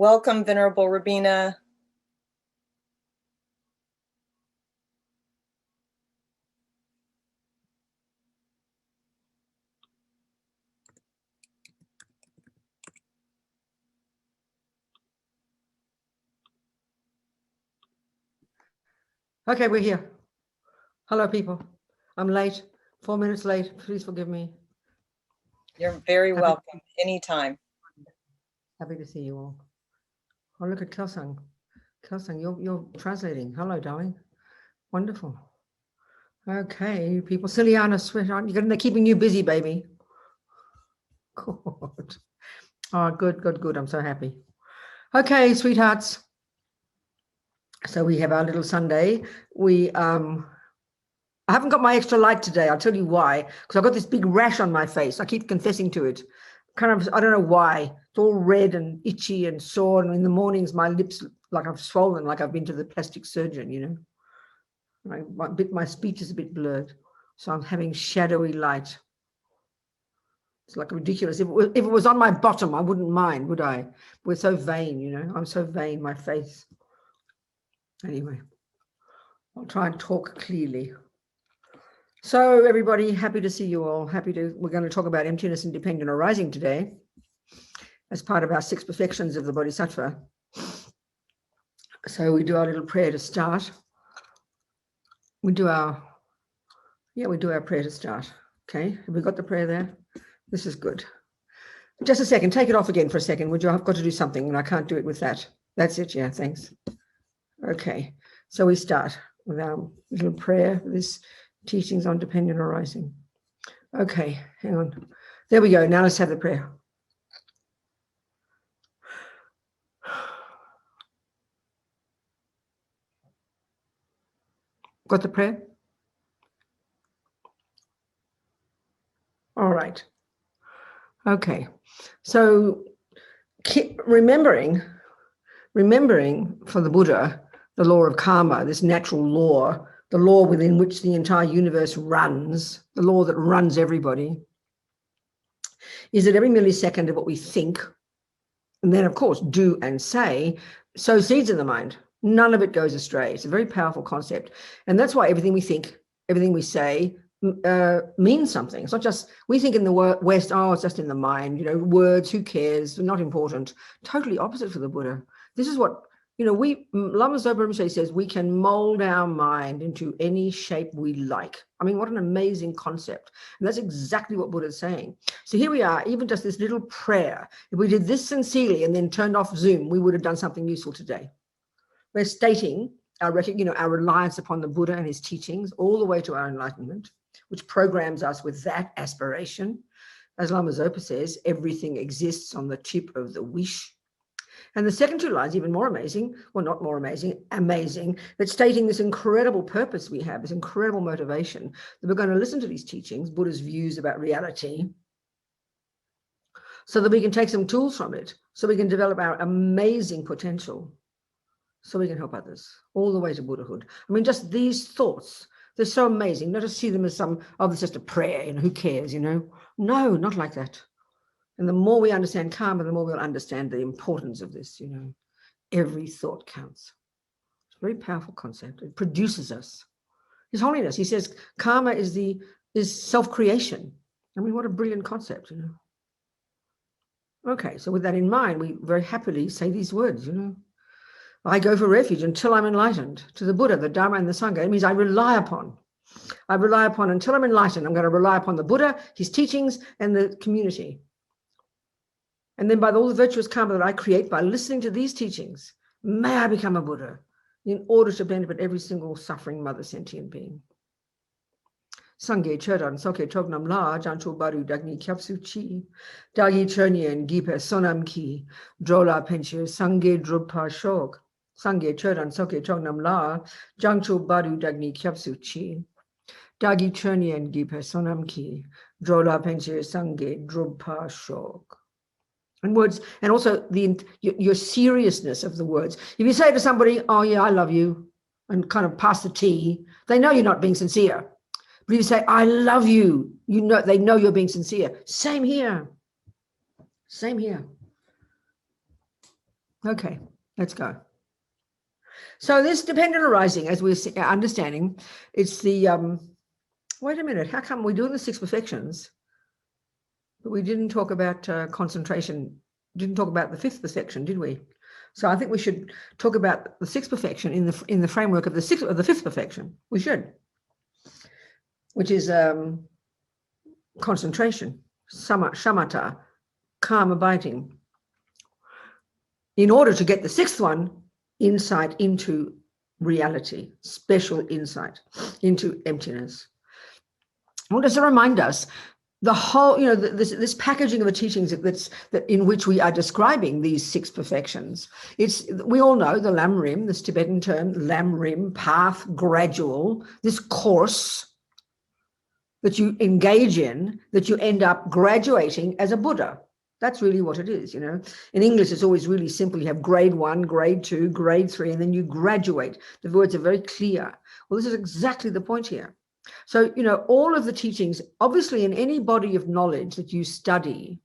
Welcome, Venerable Robina. Okay, we're here. Hello, people. I'm late, 4 minutes late. Please forgive me. You're very welcome, anytime. Happy to see you all. Oh, look at Kelsang. Kelsang, you're translating. Hello, darling. Wonderful. Okay, you people. Ciliana, sweetheart, they're keeping you busy, baby. Good. Oh, good. I'm so happy. Okay, sweethearts. So we have our little Sunday. I haven't got my extra light today. I'll tell you why. Because I've got this big rash on my face. I keep confessing to it. I don't know why. It's all red and itchy and sore. And in the mornings, my lips like I've swollen, like I've been to the plastic surgeon, you know. My speech is a bit blurred. So I'm having shadowy light. It's like ridiculous. If it was on my bottom, I wouldn't mind, would I? We're so vain, you know. I'm so vain, my face. Anyway, I'll try and talk clearly. So everybody, happy to see you all. We're going to talk about emptiness and dependent arising today as part of our 6 perfections of the bodhisattva. So we do our little prayer to start. We do our prayer to start. Okay, have we got the prayer there? This is good. Just a second, take it off again for a second. Would you? I've got to do something and I can't do it with that. That's it, yeah, thanks. Okay, so we start with our little prayer, this teachings on dependent arising. Okay, hang on. There we go. Now let's have the prayer. Got the prayer? All right. Okay. So remembering for the Buddha, the law of karma, this natural law, the law within which the entire universe runs, the law that runs everybody, is that every millisecond of what we think, and then, of course, do and say, sow seeds in the mind. None of it goes astray. It's a very powerful concept. And that's why everything we think, everything we say means something. It's not just, we think in the West, oh, it's just in the mind, you know, words, who cares, not important. Totally opposite for the Buddha. This is what, you know, Lama Zopa Rinpoche says we can mold our mind into any shape we like. I mean, what an amazing concept. And that's exactly what Buddha's saying. So here we are, even just this little prayer. If we did this sincerely and then turned off Zoom, we would have done something useful today. We're stating our reliance upon the Buddha and his teachings all the way to our enlightenment, which programs us with that aspiration. As Lama Zopa says, everything exists on the tip of the wish. And the second 2 lines, even more amazing, well, not more amazing, but stating this incredible purpose we have, this incredible motivation, that we're going to listen to these teachings, Buddha's views about reality, so that we can take some tools from it, so we can develop our amazing potential, so we can help others, all the way to Buddhahood. I mean, just these thoughts, they're so amazing. Not to see them as it's just a prayer, you know, who cares, you know? No, not like that. And the more we understand karma, the more we'll understand the importance of this, you know. Every thought counts. It's a very powerful concept. It produces us. His Holiness, he says, karma is self-creation. I mean, what a brilliant concept, you know. Okay, so with that in mind, we very happily say these words, you know. I go for refuge until I'm enlightened to the Buddha, the Dharma, and the Sangha. It means I rely upon until I'm enlightened. I'm going to rely upon the Buddha, his teachings, and the community. And then by all the virtuous karma that I create by listening to these teachings, may I become a Buddha in order to benefit every single suffering mother sentient being. Sangye Chodan Soke Chognam La Jancho Baru Dagni Kyapsu Chi Dagi Chernyen Gipe Sonam Ki Drola Penche Sangye Drupa Shok Sangye Chodan Soke Chognam La Jancho Baru Dagni Kyapsu Chi Dagi Chernyen Gipe Sonam Ki Drola Penche Sangye Drupa Shok. And words, and also your seriousness of the words. If you say to somebody, oh yeah, I love you, and kind of pass the tea, they know you're not being sincere. But if you say, I love you, you know, they know you're being sincere. Same here. Same here. Okay, let's go. So this dependent arising, as we're understanding, it's the, wait a minute, how come we're doing the 6 perfections, but we didn't talk about concentration, didn't talk about the 5th perfection, did we? So I think we should talk about the 6th perfection in the framework of the 5th perfection. We should, which is concentration, shamatha, calm abiding. In order to get the 6th one, insight into reality, special insight into emptiness. Well, just to remind us, the whole, this packaging of the teachings that in which we are describing these 6 perfections, we all know the Lam Rim, this Tibetan term, Lam Rim, path, gradual, this course that you engage in, that you end up graduating as a Buddha. That's really what it is, In English, it's always really simple. You have grade 1, grade 2, grade 3, and then you graduate. The words are very clear. Well, this is exactly the point here. So, all of the teachings, obviously in any body of knowledge that you study,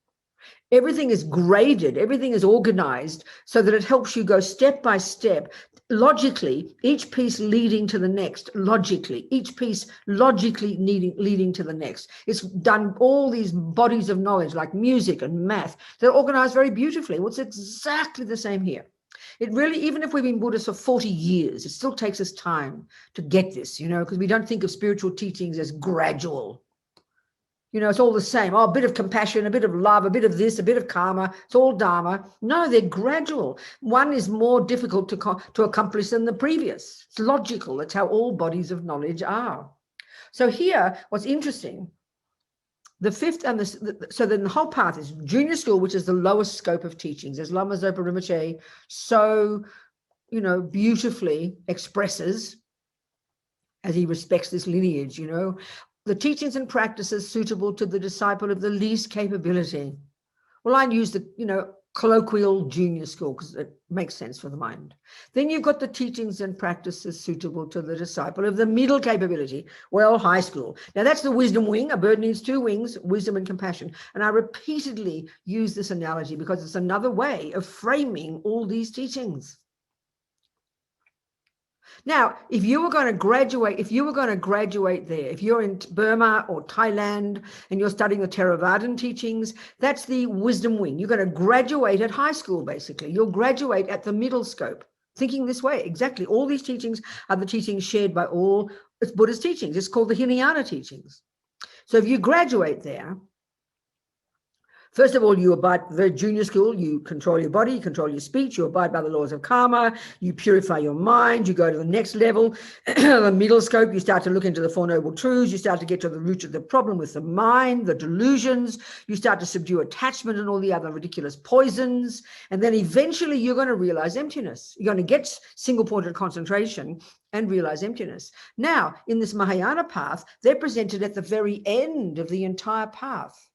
everything is graded, everything is organized so that it helps you go step by step, logically, each piece leading to the next, logically, each piece logically leading to the next. It's done, all these bodies of knowledge like music and math, they're organized very beautifully. Well, it's exactly the same here. It really, even if we've been Buddhists for 40 years, it still takes us time to get this, because we don't think of spiritual teachings as gradual. It's all the same. Oh, a bit of compassion, a bit of love, a bit of this, a bit of karma. It's all dharma. No, they're gradual. One is more difficult to accomplish than the previous. It's logical. That's how all bodies of knowledge are. So here, what's interesting, the 5th and so then the whole path is junior school, which is the lowest scope of teachings, as Lama Zopa Rinpoche so, beautifully expresses, as he respects this lineage, the teachings and practices suitable to the disciple of the least capability. Well, I use the, colloquial junior school because it makes sense for the mind. Then you've got the teachings and practices suitable to the disciple of the middle capability. Well, high school. Now that's the wisdom wing. A bird needs 2 wings, wisdom and compassion. And I repeatedly use this analogy because it's another way of framing all these teachings. Now, if you were going to graduate there, if you're in Burma or Thailand and you're studying the Theravadan teachings, that's the wisdom wing. You're going to graduate at high school, basically. You'll graduate at the middle scope, thinking this way. Exactly. All these teachings are the teachings shared by all Buddha's teachings. It's called the Hinayana teachings. So if you graduate there, first of all, you abide the junior school, you control your body, you control your speech, you abide by the laws of karma, you purify your mind, you go to the next level, the middle scope, you start to look into the 4 Noble Truths, you start to get to the root of the problem with the mind, the delusions, you start to subdue attachment and all the other ridiculous poisons, and then eventually you're going to realize emptiness. You're going to get single-pointed concentration and realize emptiness. Now, in this Mahayana path, they're presented at the very end of the entire path.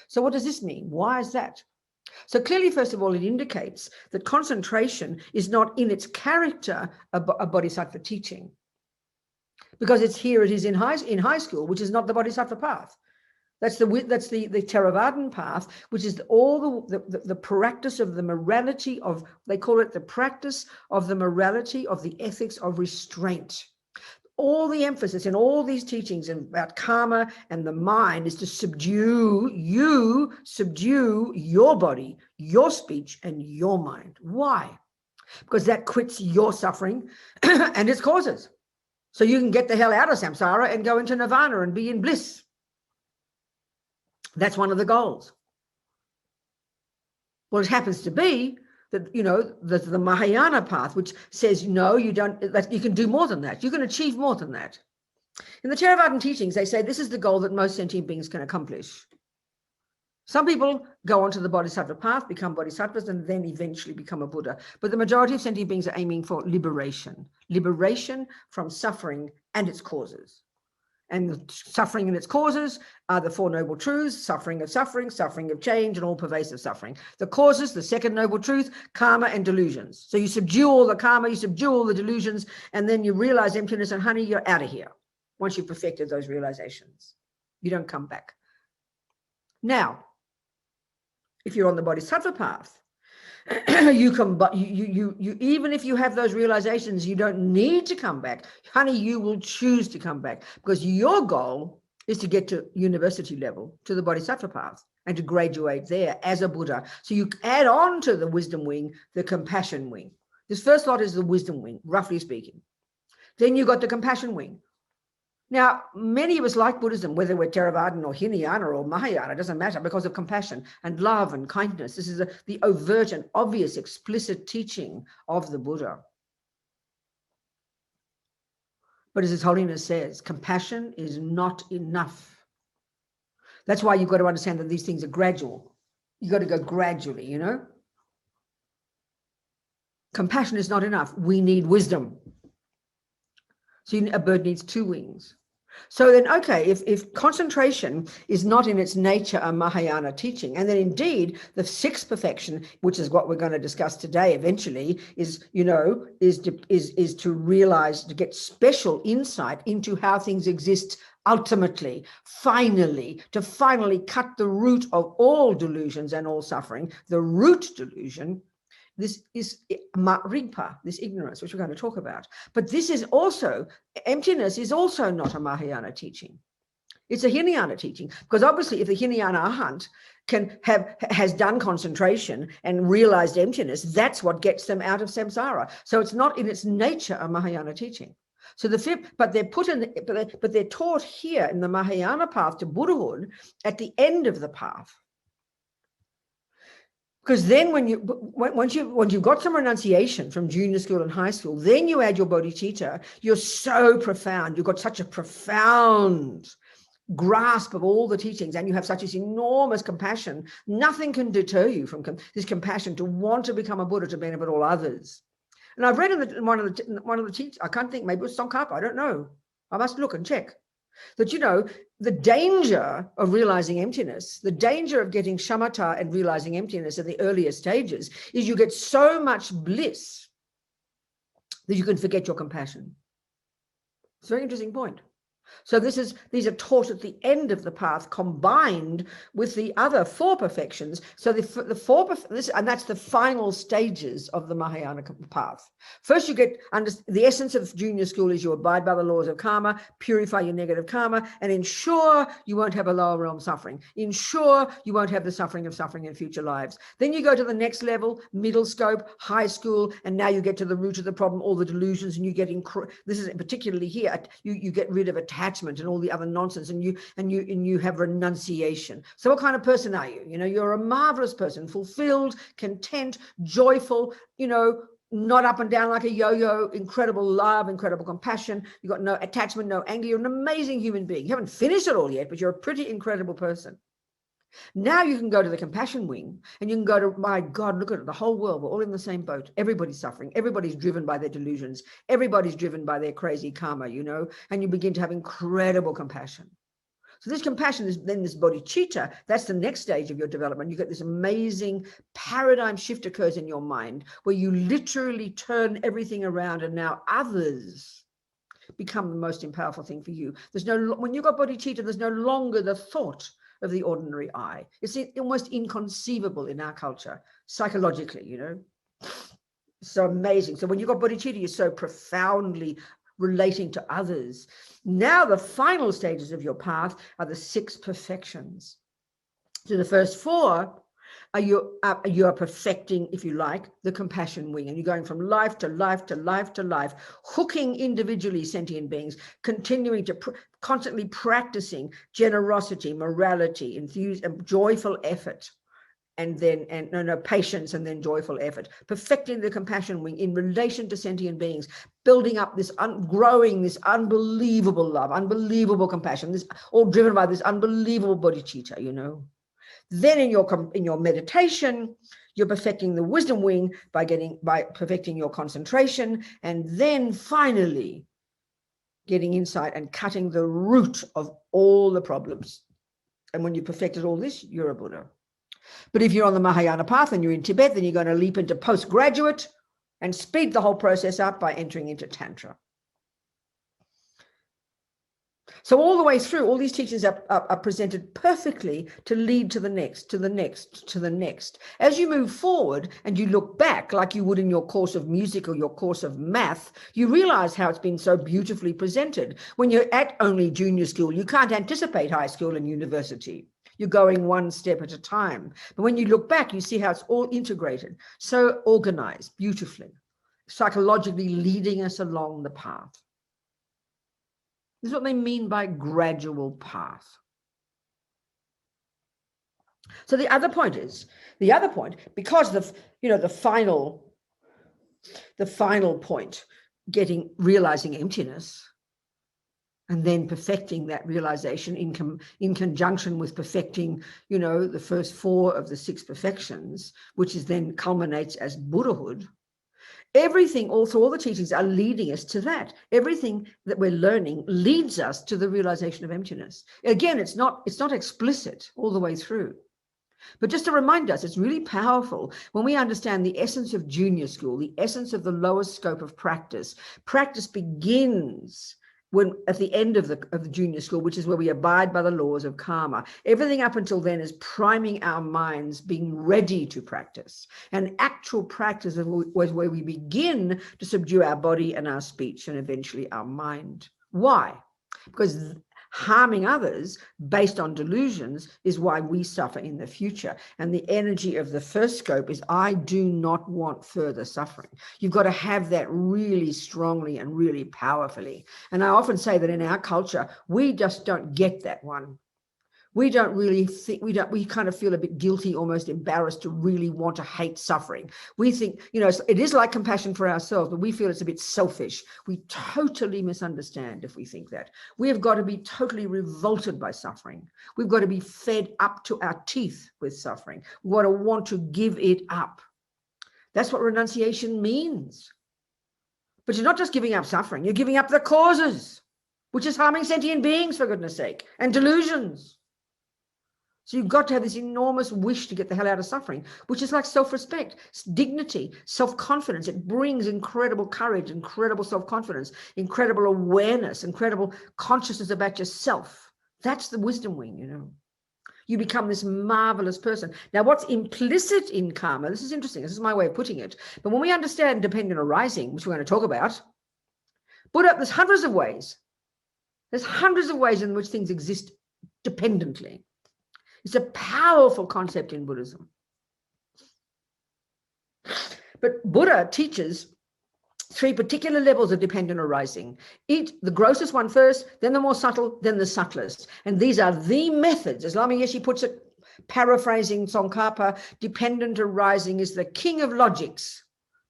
So what does this mean? Why is that? So clearly, first of all, it indicates that concentration is not in its character a bodhisattva teaching, because it is in high school, which is not the bodhisattva path. That's the Theravadan path, which is all the practice of the morality of, they call it the practice of the morality of the ethics of restraint. All the emphasis in all these teachings about karma and the mind is to subdue your body, your speech, and your mind. Why? Because that quits your suffering and its causes. So you can get the hell out of samsara and go into nirvana and be in bliss. That's one of the goals. Well, it happens to be that, the Mahayana path, which says, no, you don't, that you can do more than that. You can achieve more than that. In the Theravadan teachings, they say this is the goal that most sentient beings can accomplish. Some people go onto the bodhisattva path, become bodhisattvas, and then eventually become a Buddha. But the majority of sentient beings are aiming for liberation from suffering and its causes. And the suffering and its causes are the 4 Noble Truths, suffering of change, and all pervasive suffering. The causes, the 2nd Noble Truth, karma and delusions. So you subdue all the karma, you subdue all the delusions, and then you realize emptiness, and honey, you're out of here. Once you've perfected those realizations, you don't come back. Now, if you're on the bodhisattva path, you can, but you even if you have those realizations, you don't need to come back, honey. You will choose to come back because your goal is to get to university level, to the bodhisattva path, and to graduate there as a Buddha. So you add on to the wisdom wing the compassion wing. This first lot is the wisdom wing, roughly speaking. Then you got the compassion wing. Now, many of us like Buddhism, whether we're Theravadan or Hinayana or Mahayana, it doesn't matter, because of compassion and love and kindness. This is the overt and obvious, explicit teaching of the Buddha. But as His Holiness says, compassion is not enough. That's why you've got to understand that these things are gradual. You've got to go gradually, you know. Compassion is not enough. We need wisdom. So a bird needs two wings. So then, okay, if concentration is not in its nature a Mahayana teaching, and then indeed the sixth perfection, which is what we're going to discuss today eventually, is, you know, is to realize, to get special insight into how things exist ultimately, finally, to finally cut the root of all delusions and all suffering, the root delusion. This is rigpa, this ignorance, which we're going to talk about. But this is also, emptiness is also not a Mahayana teaching. It's a Hinayana teaching, because obviously if the Hinayana Arhat has done concentration and realized emptiness, that's what gets them out of samsara. So it's not in its nature a Mahayana teaching. So but they're taught here in the Mahayana path to Buddhahood at the end of the path. Because then once you've got some renunciation from junior school and high school, then you add your bodhicitta, you're so profound. You've got such a profound grasp of all the teachings, and you have such this enormous compassion. Nothing can deter you from this compassion to want to become a Buddha to benefit all others. And I've read in one of the teachings, I can't think, maybe it was Tsongkhapa, I don't know. I must look and check. That, you know, the danger of realizing emptiness, the danger of getting shamatha and realizing emptiness at the earlier stages is you get so much bliss that you can forget your compassion. It's a very interesting point. So these are taught at the end of the path, combined with the other four perfections. So and that's the final stages of the Mahayana path. First, you get the essence of junior school is you abide by the laws of karma, purify your negative karma, and ensure you won't have a lower realm suffering. Ensure you won't have the suffering in future lives. Then you go to the next level, middle scope, high school, and now you get to the root of the problem, all the delusions, and you get this is particularly here. You get rid of attachment and all the other nonsense, and you have renunciation. So what kind of person are you? You know, you're a marvelous person, fulfilled, content, joyful, you know, not up and down like a yo-yo, incredible love, incredible compassion. You've got no attachment, no anger. You're an amazing human being. You haven't finished it all yet, but you're a pretty incredible person. Now you can go to the compassion wing, and you can go to, my God, look at it, the whole world, we're all in the same boat. Everybody's suffering. Everybody's driven by their delusions. Everybody's driven by their crazy karma, you know, and you begin to have incredible compassion. So this compassion is then this bodhicitta. That's the next stage of your development. You get this amazing paradigm shift occurs in your mind where you literally turn everything around, and now others become the most powerful thing for you. When you've got bodhicitta, there's no longer the thought of the ordinary I. It's almost inconceivable in our culture, psychologically, you know. So amazing. So when you've got bodhicitta, you're so profoundly relating to others. Now the final stages of your path are the six perfections. So the first four are you are perfecting, if you like, the compassion wing, and you're going from life to life to life to life, hooking individually sentient beings, continuing to constantly practicing generosity, morality, joyful effort, and then patience, and then joyful effort, perfecting the compassion wing in relation to sentient beings, building up this growing this unbelievable love, unbelievable compassion, this all driven by this unbelievable bodhicitta, you know. Then in your meditation, you're perfecting the wisdom wing by perfecting your concentration, and then finally getting insight and cutting the root of all the problems. And when you perfected all this, you're a Buddha. But if you're on the Mahayana path and you're in Tibet, then you're going to leap into postgraduate and speed the whole process up by entering into Tantra. So all the way through, all these teachings are presented perfectly to lead to the next, to the next, to the next. As you move forward and you look back, like you would in your course of music or your course of math, you realize how it's been so beautifully presented. When you're at only junior school, you can't anticipate high school and university. You're going one step at a time. But when you look back, you see how it's all integrated, so organized, beautifully, psychologically leading us along the path. This is what they mean by gradual path. So the other point, because the final point, realizing emptiness, and then perfecting that realization in conjunction with perfecting, the first 4 of the 6 perfections, which is then culminates as Buddhahood. Everything, all the teachings are leading us to that. Everything that we're learning leads us to the realization of emptiness. Again, it's not explicit all the way through. But just to remind us, it's really powerful when we understand the essence of junior school, the essence of the lowest scope of practice. Practice begins when at the end of the junior school, which is where we abide by the laws of karma. Everything up until then is priming our minds, being ready to practice. And actual practice was where we begin to subdue our body and our speech and eventually our mind. Why? Because harming others based on delusions is why we suffer in the future. And the energy of the first scope is, I do not want further suffering. You've got to have that really strongly and really powerfully. And I often say that in our culture, we just don't get that one. We don't really think, we kind of feel a bit guilty, almost embarrassed to really want to hate suffering. We think, it is like compassion for ourselves, but we feel it's a bit selfish. We totally misunderstand if we think that. We have got to be totally revolted by suffering. We've got to be fed up to our teeth with suffering. We've got to want to give it up. That's what renunciation means. But you're not just giving up suffering, you're giving up the causes, which is harming sentient beings, for goodness sake, and delusions. So you've got to have this enormous wish to get the hell out of suffering, which is like self-respect, dignity, self-confidence. It brings incredible courage, incredible self-confidence, incredible awareness, incredible consciousness about yourself. That's the wisdom wing, You become this marvelous person. Now, what's implicit in karma, this is interesting, this is my way of putting it, but when we understand dependent arising, which we're going to talk about, Buddha, there's hundreds of ways. There's hundreds of ways in which things exist dependently. It's a powerful concept in Buddhism. But Buddha teaches 3 particular levels of dependent arising. Eat the grossest one first, then the more subtle, then the subtlest. And these are the methods. As Lama Yeshe puts it, paraphrasing Tsongkhapa, dependent arising is the king of logics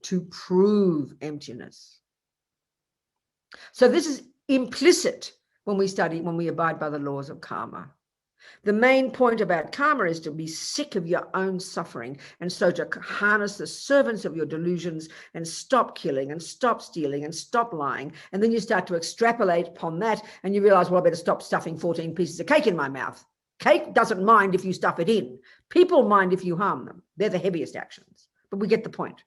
to prove emptiness. So this is implicit when we abide by the laws of karma. The main point about karma is to be sick of your own suffering, and so to harness the servants of your delusions and stop killing and stop stealing and stop lying. And then you start to extrapolate upon that and you realize, well, I better stop stuffing 14 pieces of cake in my mouth. Cake doesn't mind if you stuff it in. People mind if you harm them. They're the heaviest actions, but we get the point.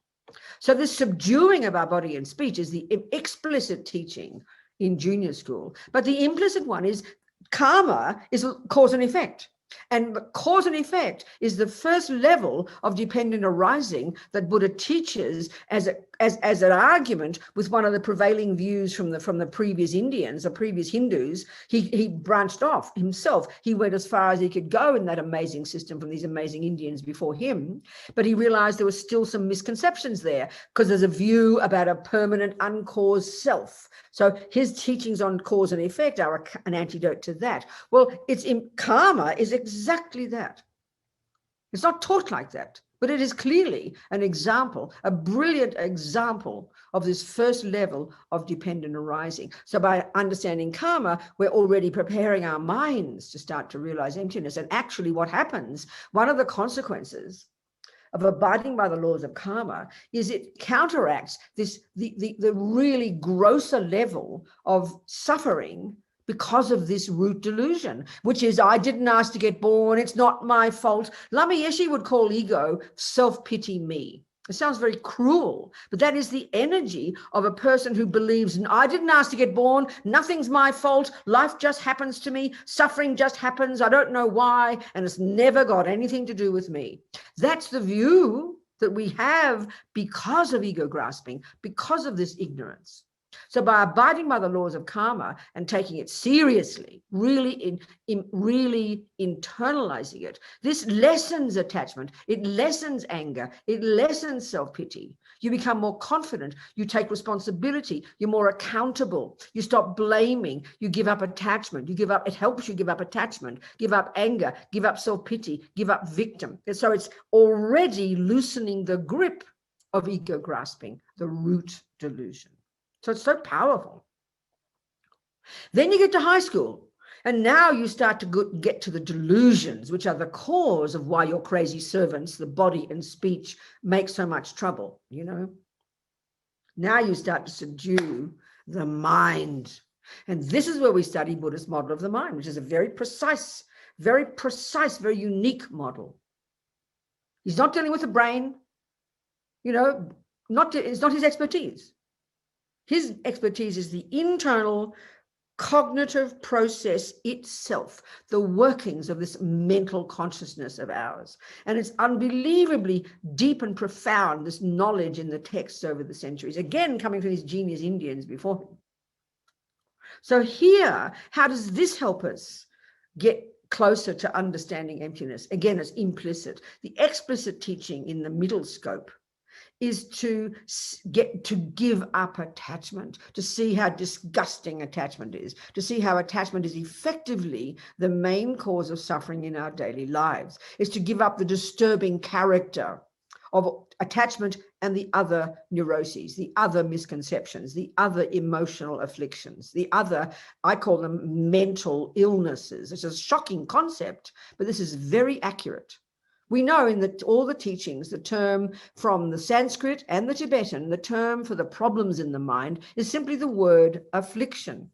So this subduing of our body and speech is the explicit teaching in junior school, but the implicit one is karma is cause and effect. And cause and effect is the first level of dependent arising that Buddha teaches as an argument with one of the prevailing views from the previous Indians or previous Hindus. He branched off himself. He went as far as he could go in that amazing system from these amazing Indians before him. But he realized there was still some misconceptions there because there's a view about a permanent uncaused self. So his teachings on cause and effect are an antidote to that. Well, karma is exactly that. It's not taught like that, but it is clearly an example, a brilliant example of this first level of dependent arising. So by understanding karma, we're already preparing our minds to start to realize emptiness. And actually what happens, one of the consequences of abiding by the laws of karma is it counteracts the really grosser level of suffering because of this root delusion, which is, I didn't ask to get born, it's not my fault. Lama Yeshe would call ego self-pity me. It sounds very cruel, but that is the energy of a person who believes, I didn't ask to get born, nothing's my fault, life just happens to me, suffering just happens, I don't know why, and it's never got anything to do with me. That's the view that we have because of ego grasping, because of this ignorance. So by abiding by the laws of karma and taking it seriously, really internalizing it, this lessens attachment, it lessens anger, it lessens self-pity. You become more confident, you take responsibility, you're more accountable, you stop blaming, you give up attachment, it helps you give up attachment, give up anger, give up self-pity, give up victim. And so it's already loosening the grip of ego grasping, the root delusion. So it's so powerful. Then you get to high school, and now you start to get to the delusions, which are the cause of why your crazy servants, the body and speech, make so much trouble, you know. Now you start to subdue the mind. And this is where we study Buddha's model of the mind, which is a very precise, very unique model. He's not dealing with the brain, you know, it's not his expertise. His expertise is the internal cognitive process itself, the workings of this mental consciousness of ours. And it's unbelievably deep and profound, this knowledge in the texts over the centuries, again, coming from these genius Indians before him. So here, how does this help us get closer to understanding emptiness? Again, it's implicit. The explicit teaching in the middle scope is to give up attachment, to see how disgusting attachment is, to see how attachment is effectively the main cause of suffering in our daily lives, is to give up the disturbing character of attachment and the other neuroses, the other misconceptions, the other emotional afflictions, the other, I call them mental illnesses. It's a shocking concept, but this is very accurate. We know in all the teachings, the term from the Sanskrit and the Tibetan, the term for the problems in the mind is simply the word affliction.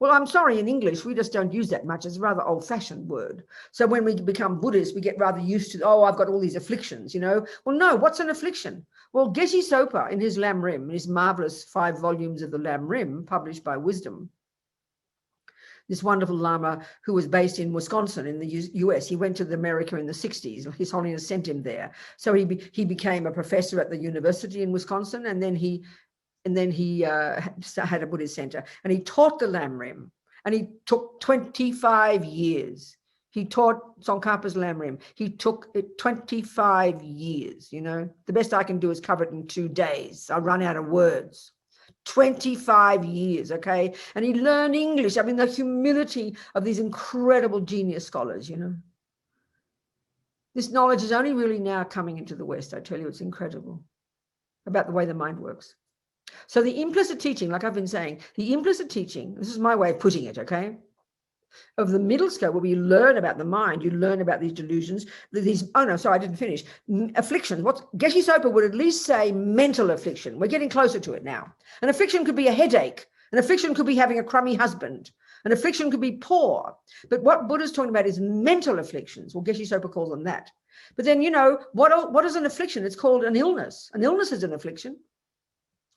Well, I'm sorry, in English, we just don't use that much. It's a rather old-fashioned word. So when we become Buddhists, we get rather used to, I've got all these afflictions, you know. Well, no, what's an affliction? Well, Geshe Zopa in his Lam Rim, his marvelous 5 volumes of the Lam Rim, published by Wisdom, this wonderful Lama who was based in Wisconsin in the US. He went to America in the 60s. His Holiness sent him there. So he became a professor at the university in Wisconsin, and then he had a Buddhist center, and he taught the Lam Rim, and he took 25 years. He taught Tsongkhapa's Lam Rim. He took it 25 years, you know. The best I can do is cover it in 2 days. I run out of words. 25 years, okay? And he learned English. I mean, the humility of these incredible genius scholars, you know. This knowledge is only really now coming into the West. I tell you, it's incredible about the way the mind works. So the implicit teaching, like I've been saying, the implicit teaching, this is my way of putting it, okay, of the middle scope, where we learn about the mind, you learn about these delusions, I didn't finish. Afflictions, Geshe Zopa would at least say mental affliction. We're getting closer to it now. An affliction could be a headache. An affliction could be having a crummy husband. An affliction could be poor. But what Buddha's talking about is mental afflictions. Well, Geshe Zopa calls them that. But then, you know, what is an affliction? It's called an illness. An illness is an affliction.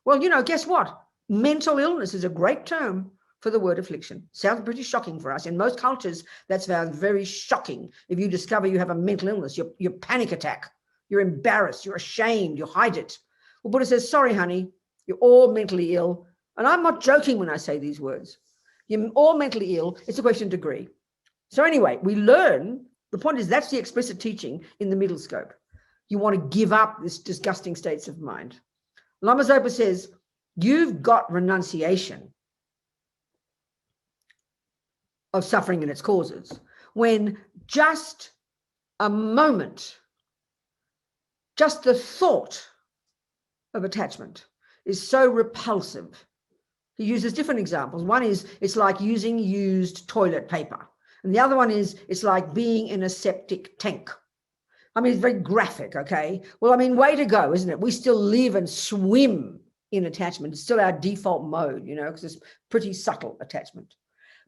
Well, you know, guess what? Mental illness is a great term for the word affliction. Sounds pretty shocking for us. In most cultures, that's found very shocking. If you discover you have a mental illness, your panic attack, you're embarrassed, you're ashamed, you hide it. Well, Buddha says, sorry, honey, you're all mentally ill. And I'm not joking when I say these words. You're all mentally ill. It's a question of degree. So anyway, we learn, the point is that's the explicit teaching in the middle scope. You want to give up this disgusting states of mind. Lama Zopa says, you've got renunciation of suffering and its causes when just a moment, just the thought of attachment is so repulsive. He uses different examples. One is it's like using used toilet paper, and the other one is it's like being in a septic tank. I mean, it's very graphic, okay? Well, I mean, way to go, isn't it? We still live and swim in attachment. It's still our default mode, you know, because it's pretty subtle attachment.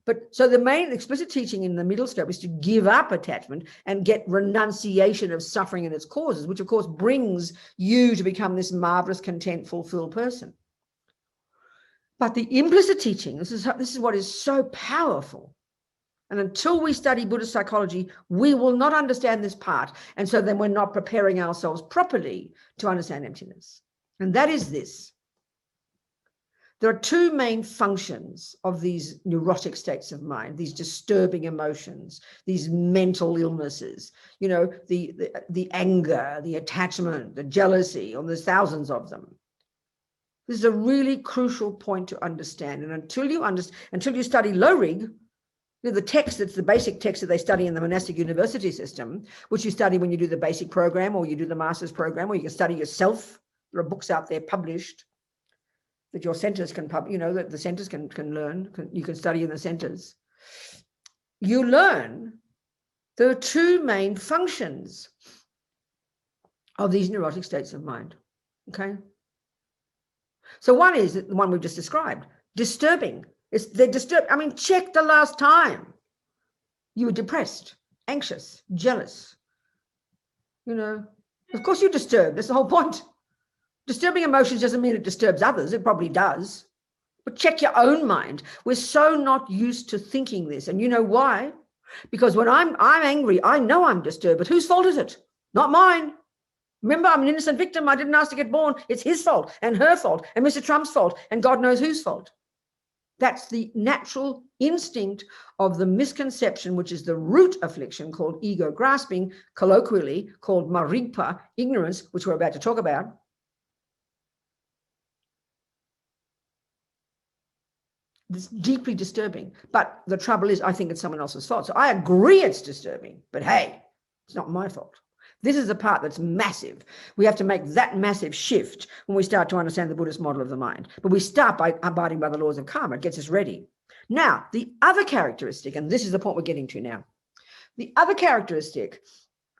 But so the main explicit teaching in the middle scope is to give up attachment and get renunciation of suffering and its causes, which of course brings you to become this marvelous, content, fulfilled person. But the implicit teaching, this is what is so powerful. And until we study Buddhist psychology, we will not understand this part. And so then we're not preparing ourselves properly to understand emptiness. And that is this. There are two main functions of these neurotic states of mind, these disturbing emotions, these mental illnesses, you know, the anger, the attachment, the jealousy, or there's thousands of them. This is a really crucial point to understand. And until you study low rig, the text, that's the basic text that they study in the monastic university system, which you study when you do the basic program or you do the master's program, or you can study yourself. There are books out there published that your centers can that the centers can learn. You can study in the centers. You learn there are two main functions of these neurotic states of mind. Okay. So one is the one we've just described, disturbing. They're disturbed. I mean, check the last time you were depressed, anxious, jealous. You know, of course you're disturbed. That's the whole point. Disturbing emotions doesn't mean it disturbs others. It probably does. But check your own mind. We're so not used to thinking this. And you know why? Because when I'm angry, I know I'm disturbed. But whose fault is it? Not mine. Remember, I'm an innocent victim. I didn't ask to get born. It's his fault and her fault and Mr. Trump's fault and God knows whose fault. That's the natural instinct of the misconception, which is the root affliction called ego grasping, colloquially called marigpa, ignorance, which we're about to talk about. It's deeply disturbing. But the trouble is, I think it's someone else's fault. So I agree it's disturbing, but hey, it's not my fault. This is the part that's massive. We have to make that massive shift when we start to understand the Buddhist model of the mind. But we start by abiding by the laws of karma. It gets us ready. Now, the other characteristic, and this is the point we're getting to now, the other characteristic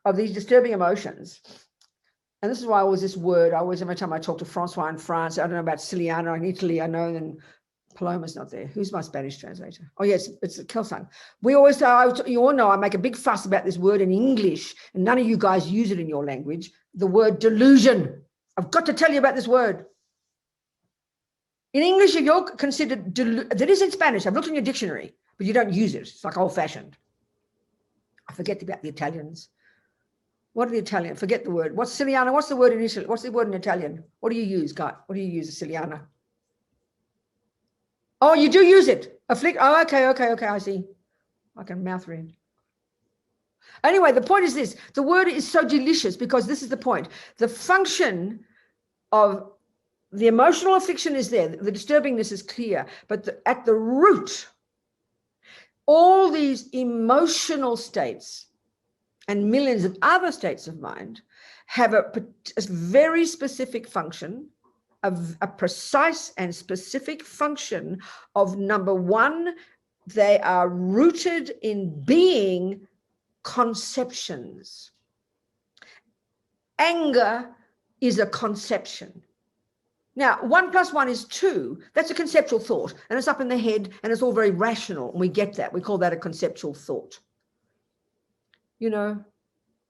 of these disturbing emotions, and this is why this word, every time I talk to Francois in France, I don't know about Siciliano in Italy, I know, and Paloma's not there. Who's my Spanish translator? Oh, yes, it's Kelsang. We always say, you all know, I make a big fuss about this word in English, and none of you guys use it in your language, the word delusion. I've got to tell you about this word. In English, if you're considered, that is in Spanish. I've looked in your dictionary, but you don't use it. It's like old-fashioned. I forget about the Italians. What are the Italians? Forget the word. What's Siciliano? What's the word in Italy? What's the word in Italian? What do you use, guy? What do you use, Siciliano? Oh, you do use it. Oh, okay, I see. I can mouth read. Anyway, the point is this. The word is so delicious because this is the point. The function of the emotional affliction is there. The disturbingness is clear. But at the root, all these emotional states and millions of other states of mind have a very specific function, a precise and specific function of, number one, they are rooted in being conceptions. Anger is a conception. Now, 1 + 1 is 2. That's a conceptual thought, and it's up in the head, and it's all very rational, and we get that. We call that a conceptual thought. You know,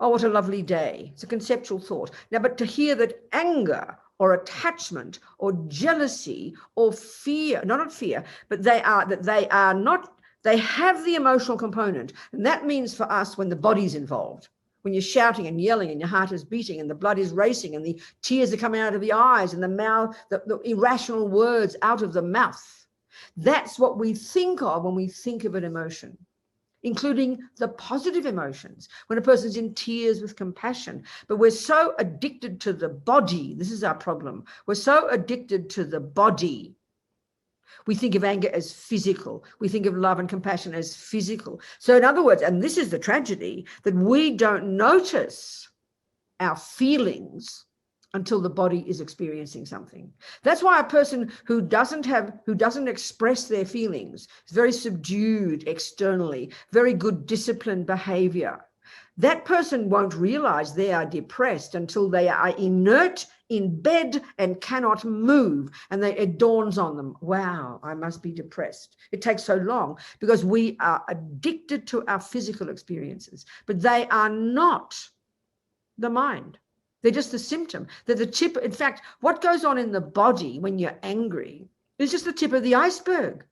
oh, what a lovely day. It's a conceptual thought. Now, but to hear that anger or attachment or jealousy or fear, not fear, but they have the emotional component. And that means for us when the body's involved, when you're shouting and yelling and your heart is beating and the blood is racing and the tears are coming out of the eyes and the mouth, the irrational words out of the mouth. That's what we think of when we think of an emotion, including the positive emotions, when a person's in tears with compassion. But we're so addicted to the body. This is our problem. We're so addicted to the body. We think of anger as physical. We think of love and compassion as physical. So in other words, and this is the tragedy, that we don't notice our feelings until the body is experiencing something. That's why a person who doesn't express their feelings is very subdued externally, very good disciplined behavior. that person won't realize they are depressed until they are inert in bed and cannot move. And it dawns on them, wow, I must be depressed. It takes so long because we are addicted to our physical experiences, but they are not the mind. They're just the symptom. They're the tip. In fact, what goes on in the body when you're angry is just the tip of the iceberg.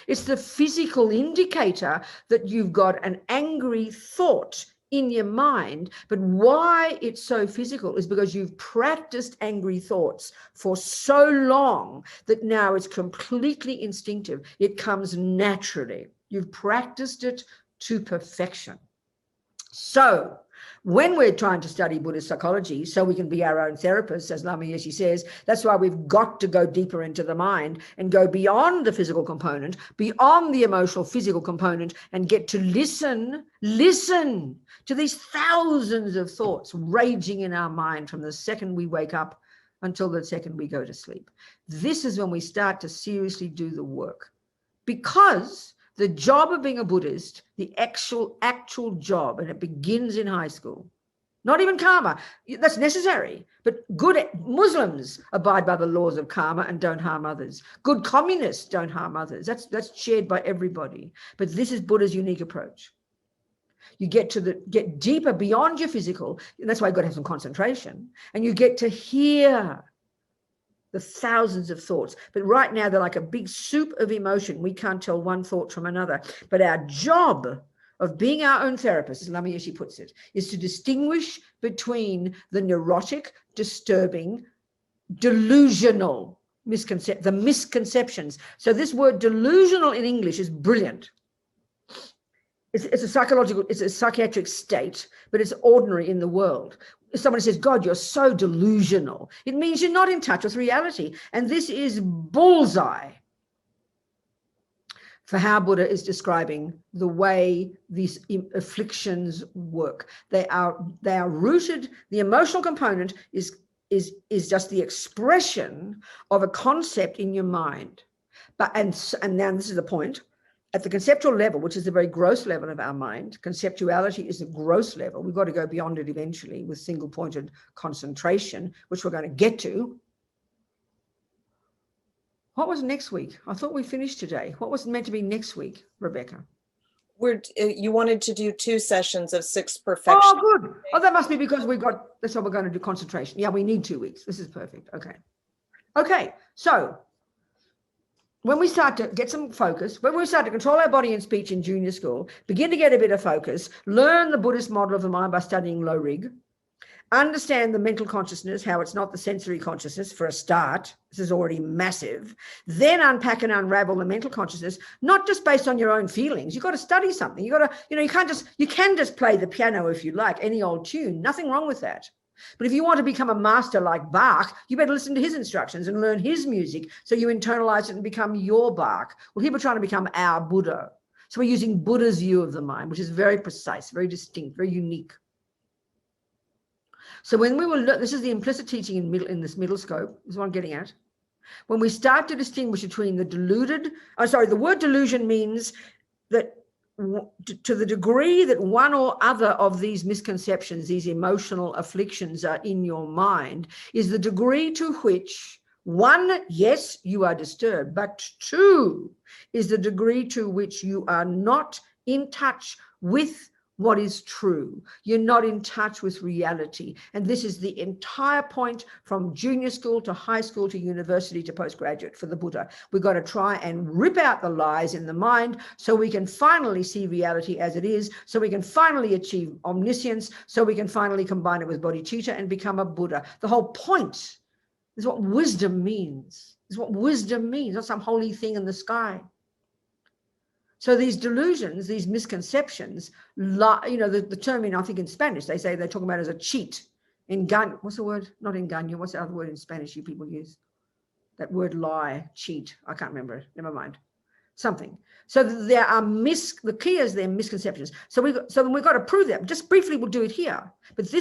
It's the physical indicator that you've got an angry thought in your mind. But why it's so physical is because you've practiced angry thoughts for so long that now it's completely instinctive. It comes naturally. You've practiced it to perfection. So when we're trying to study Buddhist psychology so we can be our own therapists, as Lama Yeshe says, that's why we've got to go deeper into the mind and go beyond the physical component, beyond the emotional physical component, and get to listen to these thousands of thoughts raging in our mind from the second we wake up until the second we go to sleep. This is when we start to seriously do the work, because the job of being a Buddhist, the actual job, and it begins in high school. Not even karma, that's necessary, but good Muslims abide by the laws of karma and don't harm others. Good communists don't harm others. That's shared by everybody. But this is Buddha's unique approach. You get deeper beyond your physical, and that's why you've got to have some concentration, and you get to hear the thousands of thoughts. But right now they're like a big soup of emotion. We can't tell one thought from another. But our job of being our own therapist, as Lama Yeshe puts it, is to distinguish between the neurotic, disturbing, delusional misconceptions. So this word delusional in English is brilliant. It's a psychiatric state, but it's ordinary in the world. If somebody says, God, you're so delusional, it means you're not in touch with reality. And this is bullseye for how Buddha is describing the way these afflictions work. They are rooted. The emotional component is just the expression of a concept in your mind. And now this is the point. At the conceptual level, which is the very gross level of our mind, conceptuality is the gross level. We've got to go beyond it eventually with single-pointed concentration, which we're going to get to. What was next week? I thought we finished today. What was meant to be next week, Rebecca? You wanted to do 2 sessions of 6 perfection. Oh, good. Oh, that must be because that's what we're going to do, concentration. Yeah, we need 2 weeks. This is perfect. Okay. So when we start to get some focus, when we start to control our body and speech in junior school, begin to get a bit of focus, learn the Buddhist model of the mind by studying low rig, understand the mental consciousness, how it's not the sensory consciousness for a start. This is already massive. Then unpack and unravel the mental consciousness, not just based on your own feelings. You've got to study something. You've got to, you can just play the piano if you like, any old tune. Nothing wrong with that. But if you want to become a master like Bach, you better listen to his instructions and learn his music so you internalize it and become your Bach. Well, people are trying to become our Buddha. So we're using Buddha's view of the mind, which is very precise, very distinct, very unique. So when we will learn, this is the implicit teaching in this middle scope, is what I'm getting at. When we start to distinguish between the word delusion means that to the degree that one or other of these misconceptions, these emotional afflictions are in your mind, is the degree to which, 1, yes, you are disturbed, but 2 is the degree to which you are not in touch with what is true. You're not in touch with reality. And this is the entire point from junior school to high school to university to postgraduate for the Buddha. We've got to try and rip out the lies in the mind so we can finally see reality as it is, so we can finally achieve omniscience, so we can finally combine it with bodhicitta and become a Buddha. The whole point is what wisdom means. Not some holy thing in the sky. So these delusions, these misconceptions, the term I think in Spanish, they're talking about as a cheat. What's the word? Not engaño. What's the other word in Spanish you people use? That word lie, cheat. I can't remember it. Never mind. Something. So there are the key is there misconceptions. So then we've got to prove that. Just briefly, we'll do it here. But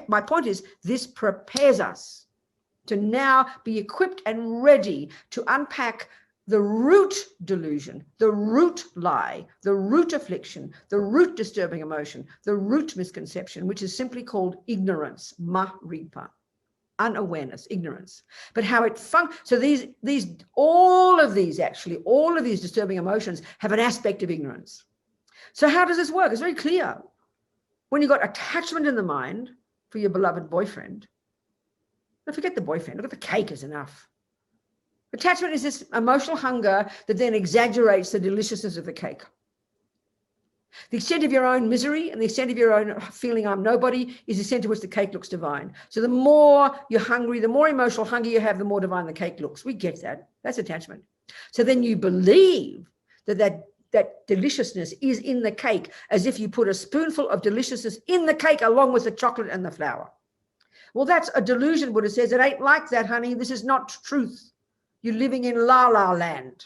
my point is, this prepares us to now be equipped and ready to unpack the root delusion, the root lie, the root affliction, the root disturbing emotion, the root misconception, which is simply called ignorance, ma-ripa, unawareness, ignorance. But how it so all of these disturbing emotions have an aspect of ignorance. So how does this work? It's very clear. When you've got attachment in the mind for your beloved boyfriend, don't forget the boyfriend, look at the cake is enough. Attachment is this emotional hunger that then exaggerates the deliciousness of the cake. The extent of your own misery and the extent of your own feeling I'm nobody is the extent to which the cake looks divine. So the more you're hungry, the more emotional hunger you have, the more divine the cake looks. We get that. That's attachment. So then you believe that deliciousness is in the cake, as if you put a spoonful of deliciousness in the cake along with the chocolate and the flour. Well, that's a delusion, Buddha says. It ain't like that, honey. This is not truth. You're living in la-la land.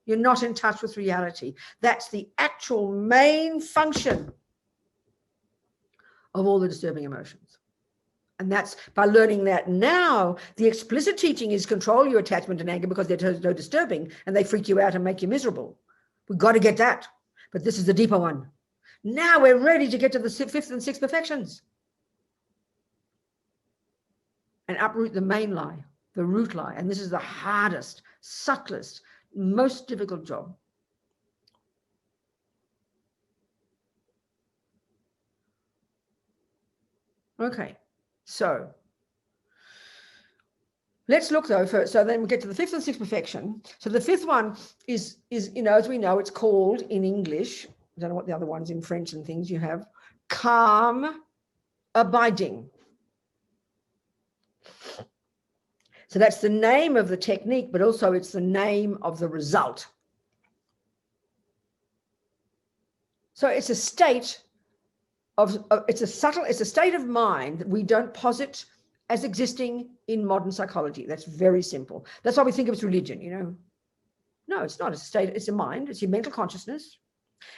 You're not in touch with reality. That's the actual main function of all the disturbing emotions. And that's by learning that now, the explicit teaching is control your attachment and anger because there's no disturbing and they freak you out and make you miserable. We've got to get that. But this is the deeper one. Now we're ready to get to the fifth and sixth perfections and uproot the main lie, the root lie. And this is the hardest, subtlest, most difficult job. Okay, so let's look though first. So then we get to the fifth and sixth perfection. So the fifth one is as we know, it's called in English, I don't know what the other ones in French and things you have, calm abiding. So that's the name of the technique, but also it's the name of the result. So it's a state it's a state of mind that we don't posit as existing in modern psychology. That's very simple. That's why we think of it as religion, No, it's not a state, it's a mind, it's your mental consciousness.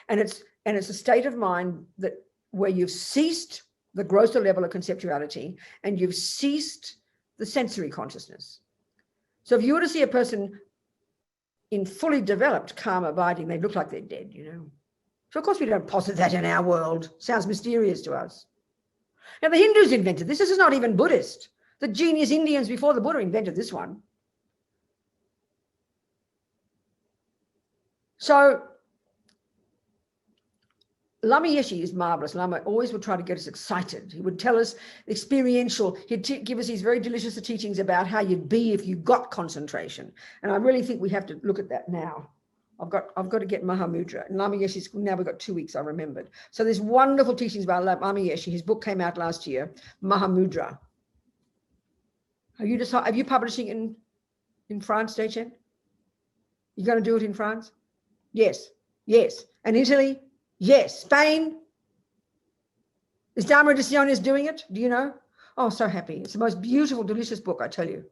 And it's a state of mind where you've ceased the grosser level of conceptuality and you've ceased the sensory consciousness. So if you were to see a person in fully developed calm abiding, they look like they're dead, So of course we don't posit that in our world. Sounds mysterious to us. Now the Hindus invented this. This is not even Buddhist. The genius Indians before the Buddha invented this one. So Lama Yeshe is marvelous. Lama always would try to get us excited. He would tell us experiential. He'd give us these very delicious teachings about how you'd be if you got concentration. And I really think we have to look at that now. I've got to get Mahamudra. And Lama Yeshe's, now we've got 2 weeks, I remembered. So there's wonderful teachings about Lama Yeshe. His book came out last year, Mahamudra. Have you publishing in France, Dechen? You going to do it in France? Yes. And Italy? Yes. Spain? Is Dharma Ediciones doing it? Do you know? Oh, so happy. It's the most beautiful, delicious book, I tell you.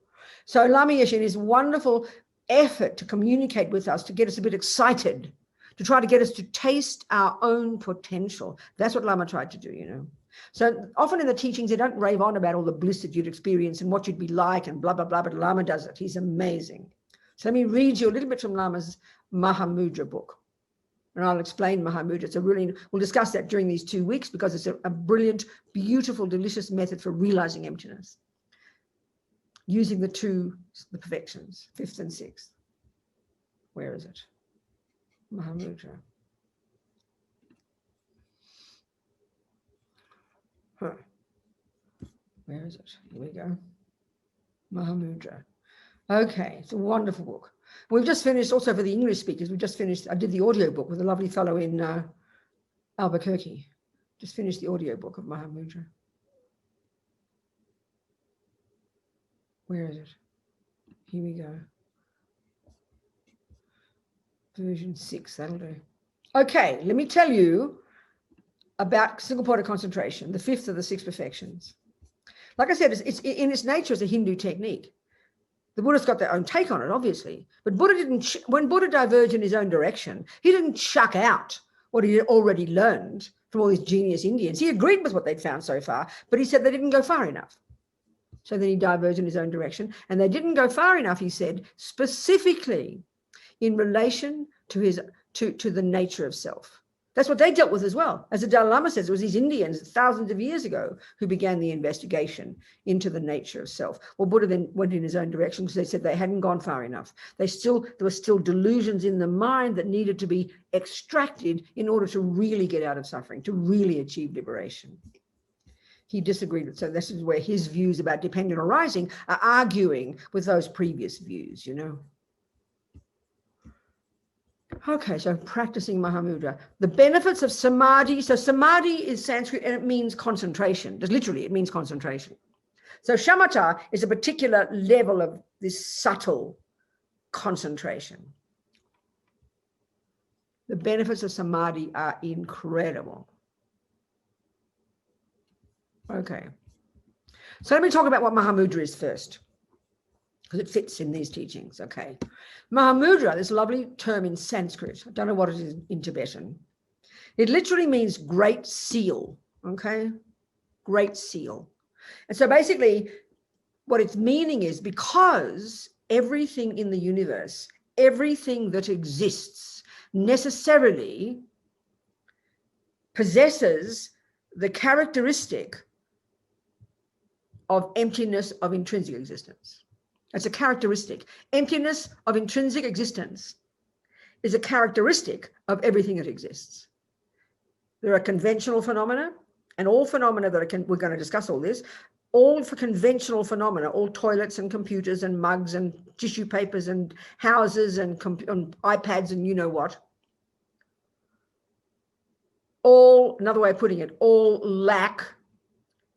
So Lama Yeshe in his wonderful effort to communicate with us, to get us a bit excited, to try to get us to taste our own potential. That's what Lama tried to do, So often in the teachings, they don't rave on about all the bliss that you'd experience and what you'd be like and blah, blah, blah, but Lama does it. He's amazing. So let me read you a little bit from Lama's Mahamudra book. And I'll explain Mahamudra. We'll discuss that during these 2 weeks because it's a brilliant, beautiful, delicious method for realizing emptiness, using the perfections, fifth and sixth. Where is it? Mahamudra. Where is it? Here we go. Mahamudra. Okay, it's a wonderful book. We've just finished, also for the English speakers, I did the audio book with a lovely fellow in Albuquerque. Just finished the audio book of Mahamudra. Where is it? Here we go. Version 6, that'll do. Okay, let me tell you about single point of concentration, the fifth of the six perfections. Like I said, it's in its nature, it's a Hindu technique. The Buddha's got their own take on it, obviously. But when Buddha diverged in his own direction, he didn't chuck out what he had already learned from all these genius Indians. He agreed with what they'd found so far, but he said they didn't go far enough. So then he diverged in his own direction. And they didn't go far enough, he said, specifically in relation to the nature of self. That's what they dealt with as well. As the Dalai Lama says, it was these Indians thousands of years ago who began the investigation into the nature of self. Well, Buddha then went in his own direction because they said they hadn't gone far enough. There were still delusions in the mind that needed to be extracted in order to really get out of suffering, to really achieve liberation. He disagreed with, so this is where his views about dependent arising are arguing with those previous views, you know. Okay, so practicing Mahamudra. The benefits of samadhi. So samadhi is Sanskrit and it means concentration. Just literally, it means concentration. So shamatha is a particular level of this subtle concentration. The benefits of samadhi are incredible. Okay. So let me talk about what Mahamudra is first, because it fits in these teachings. Okay. Mahamudra, this lovely term in Sanskrit. I don't know what it is in Tibetan. It literally means great seal. Okay. Great seal. And so basically what its meaning is, because everything in the universe, everything that exists necessarily possesses the characteristic of emptiness of intrinsic existence. It's a characteristic. Emptiness of intrinsic existence is a characteristic of everything that exists. There are conventional phenomena, and all phenomena that we're going to discuss all this, all for conventional phenomena, all toilets and computers and mugs and tissue papers and houses and iPads and you know what. All, another way of putting it, all lack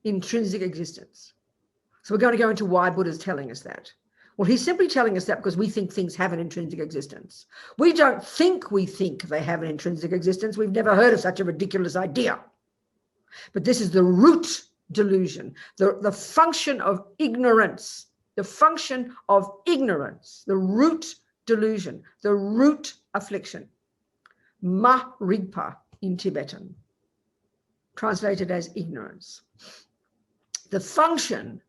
intrinsic existence. So we're going to go into why Buddha's telling us that. Well, he's simply telling us that because we think things have an intrinsic existence. We don't think they have an intrinsic existence. We've never heard of such a ridiculous idea. But this is the root delusion, the function of ignorance, the function of ignorance, the root delusion, the root affliction. Ma-rigpa in Tibetan, translated as ignorance. The function,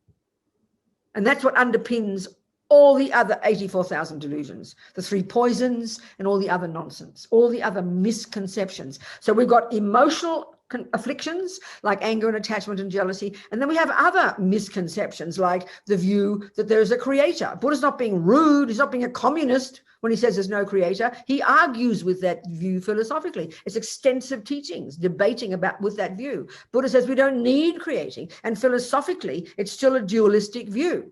and that's what underpins all the other 84,000 delusions, the 3 poisons and all the other nonsense, all the other misconceptions. So we've got emotional afflictions like anger and attachment and jealousy. And then we have other misconceptions like the view that there's a creator. Buddha's not being rude. He's not being a communist when he says there's no creator. He argues with that view philosophically. It's extensive teachings debating with that view. Buddha says we don't need creating. And philosophically, it's still a dualistic view.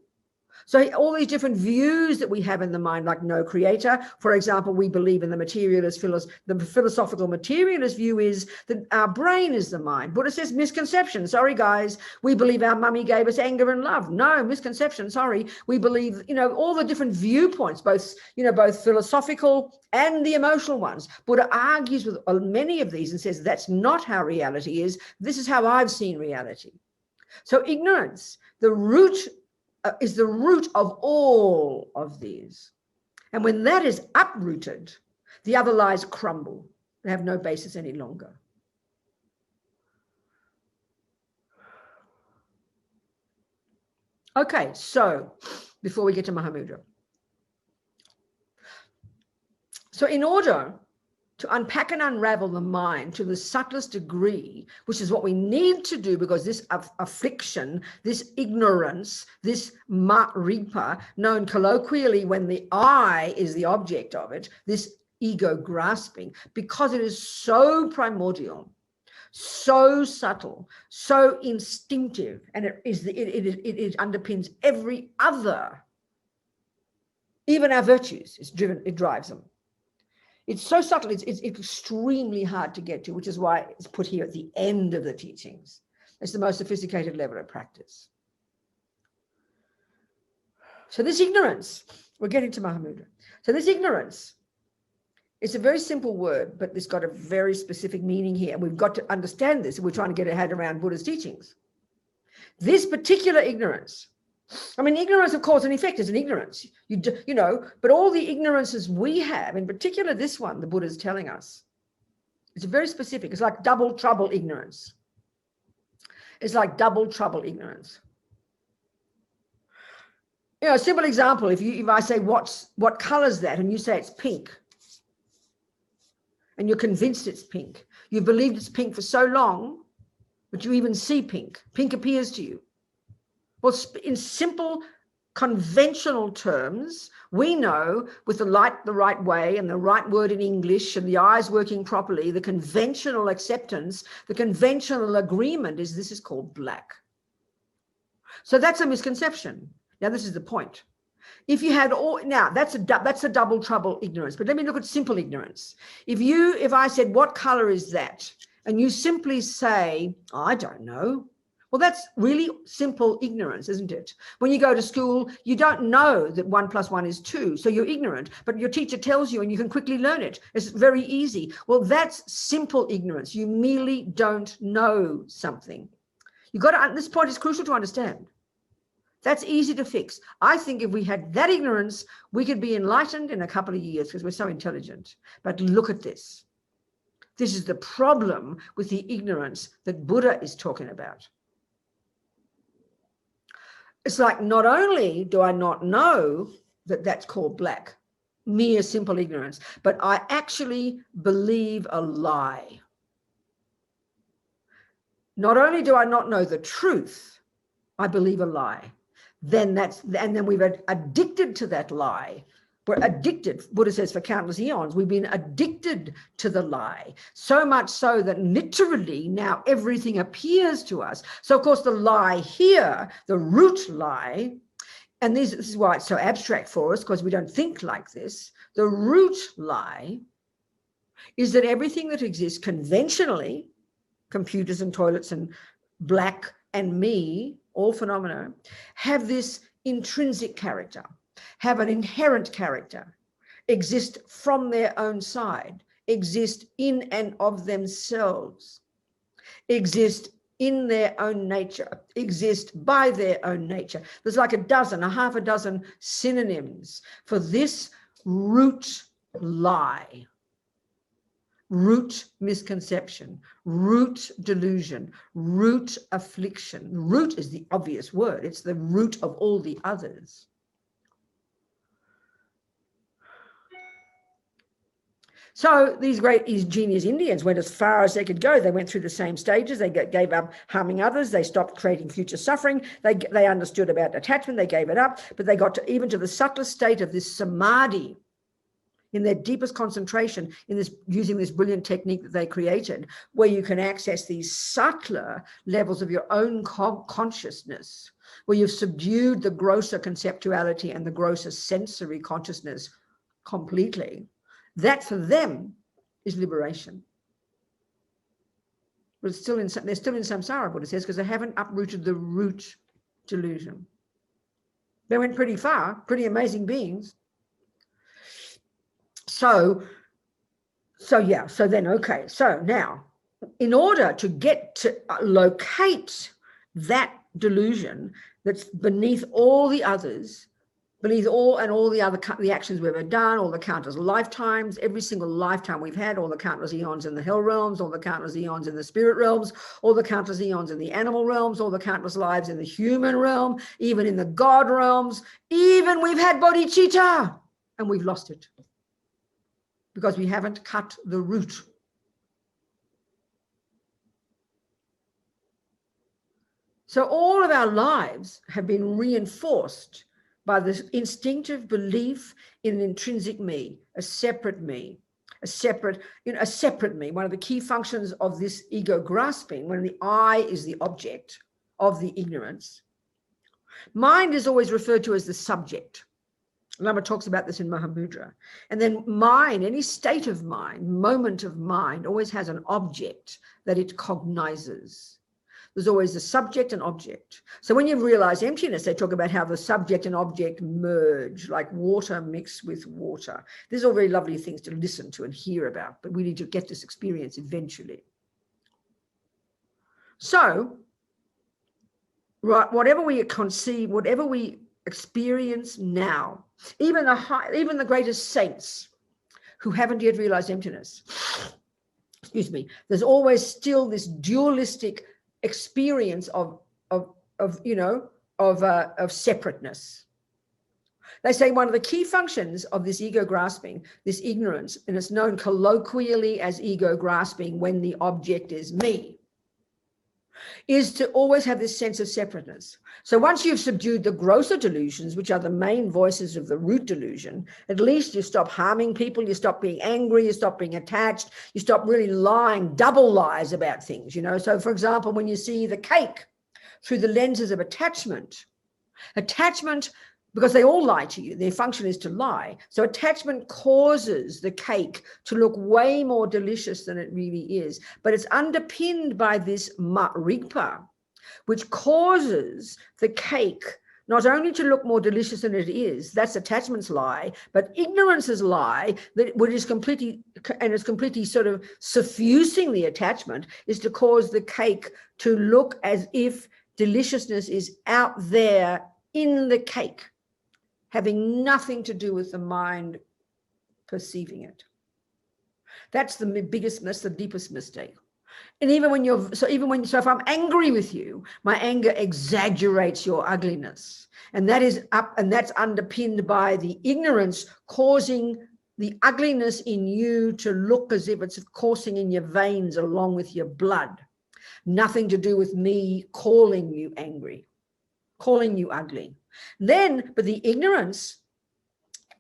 So all these different views that we have in the mind, like no creator. For example, we believe in the materialist, the philosophical materialist view is that our brain is the mind. Buddha says misconception. Sorry, guys. We believe our mummy gave us anger and love. No, misconception. Sorry. We believe, all the different viewpoints, both philosophical and the emotional ones. Buddha argues with many of these and says, that's not how reality is. This is how I've seen reality. So ignorance, is the root of all of these. And when that is uprooted, the other lies crumble. They have no basis any longer. Okay, so before we get to Mahamudra. So in order to unpack and unravel the mind to the subtlest degree, which is what we need to do, because this affliction, this ignorance, this ma-rigpa, known colloquially when the I is the object of it, this ego grasping, because it is so primordial, so subtle, so instinctive, and it underpins every other, even our virtues. It drives them. It's so subtle, it's extremely hard to get to, which is why it's put here at the end of the teachings. It's the most sophisticated level of practice. So this ignorance, we're getting to Mahamudra. So this ignorance, it's a very simple word, but it's got a very specific meaning here. And we've got to understand this if we're trying to get our head around Buddha's teachings. This particular ignorance, ignorance of cause and effect is an ignorance, but all the ignorances we have, in particular this one, the Buddha is telling us, it's very specific. It's like double trouble ignorance. It's like double trouble ignorance. You know, a simple example, if I say what color is that, and you say it's pink, and you're convinced it's pink, you've believed it's pink for so long, but you even see pink. Pink appears to you. Well, in simple, conventional terms, we know with the light the right way and the right word in English and the eyes working properly, the conventional acceptance, the conventional agreement is this is called black. So that's a misconception. Now, this is the point. If you had all, now that's a double trouble ignorance, but let me look at simple ignorance. If I said, what color is that? And you simply say, I don't know. Well, that's really simple ignorance, isn't it? When you go to school, you don't know that 1 + 1 is 2. So you're ignorant, but your teacher tells you and you can quickly learn it. It's very easy. Well, that's simple ignorance. You merely don't know something. This point is crucial to understand. That's easy to fix. I think if we had that ignorance, we could be enlightened in a couple of years because we're so intelligent. But look at this. This is the problem with the ignorance that Buddha is talking about. It's like, not only do I not know that that's called black, mere simple ignorance, but I actually believe a lie. Not only do I not know the truth, I believe a lie. And then we've addicted to that lie. We're addicted, Buddha says, for countless eons, we've been addicted to the lie, so much so that literally now everything appears to us. So, of course, the lie here, the root lie, and this is why it's so abstract for us, because we don't think like this. The root lie is that everything that exists conventionally, computers and toilets and black and me, all phenomena, have this intrinsic character, have an inherent character, exist from their own side, exist in and of themselves, exist in their own nature, exist by their own nature. There's like a half a dozen synonyms for this root lie. Root misconception, root delusion, root affliction. Root is the obvious word. It's the root of all the others. So these genius Indians went as far as they could go. They went through the same stages. They gave up harming others. They stopped creating future suffering. They understood about attachment. They gave it up. But they got even to the subtlest state of this samadhi, in their deepest concentration, using this brilliant technique that they created, where you can access these subtler levels of your own consciousness, where you've subdued the grosser conceptuality and the grosser sensory consciousness completely. That for them is liberation. But they're still in samsara, Buddha says, because they haven't uprooted the root delusion. They went pretty far, pretty amazing beings. So now, in order to get to locate that delusion that's beneath all the others, beneath all the actions we've ever done, all the countless lifetimes, every single lifetime we've had, all the countless eons in the hell realms, all the countless eons in the spirit realms, all the countless eons in the animal realms, all the countless lives in the human realm, even in the God realms, even we've had bodhichitta and we've lost it, because we haven't cut the root. So all of our lives have been reinforced by this instinctive belief in an intrinsic me, a separate me, a separate me. One of the key functions of this ego grasping, when the I is the object of the ignorance, mind is always referred to as the subject. Lama talks about this in Mahamudra. And then mind, any state of mind, moment of mind, always has an object that it cognizes. There's always a subject and object. So when you realize emptiness, they talk about how the subject and object merge, like water mixed with water. These are all very lovely things to listen to and hear about, but we need to get this experience eventually. So, right, whatever we conceive, whatever we experience now, even the greatest saints who haven't yet realized emptiness, there's always still this dualistic experience of separateness. They say one of the key functions of this ego grasping, this ignorance, and it's known colloquially as ego grasping when the object is me, is to always have this sense of separateness. So once you've subdued the grosser delusions, which are the main voices of the root delusion, at least you stop harming people, you stop being angry, you stop being attached, you stop really lying, double lies about things, you know. So for example, when you see the cake through the lenses of attachment, because they all lie to you, their function is to lie. So attachment causes the cake to look way more delicious than it really is. But it's underpinned by this rigpa, which causes the cake not only to look more delicious than it is, that's attachment's lie, but ignorance's lie, that which is completely sort of suffusing the attachment, is to cause the cake to look as if deliciousness is out there in the cake, having nothing to do with the mind perceiving it. That's the biggest, that's the deepest mistake. And even when so if I'm angry with you, my anger exaggerates your ugliness. And that's underpinned by the ignorance causing the ugliness in you to look as if it's coursing in your veins along with your blood. Nothing to do with me calling you angry, calling you ugly. But the ignorance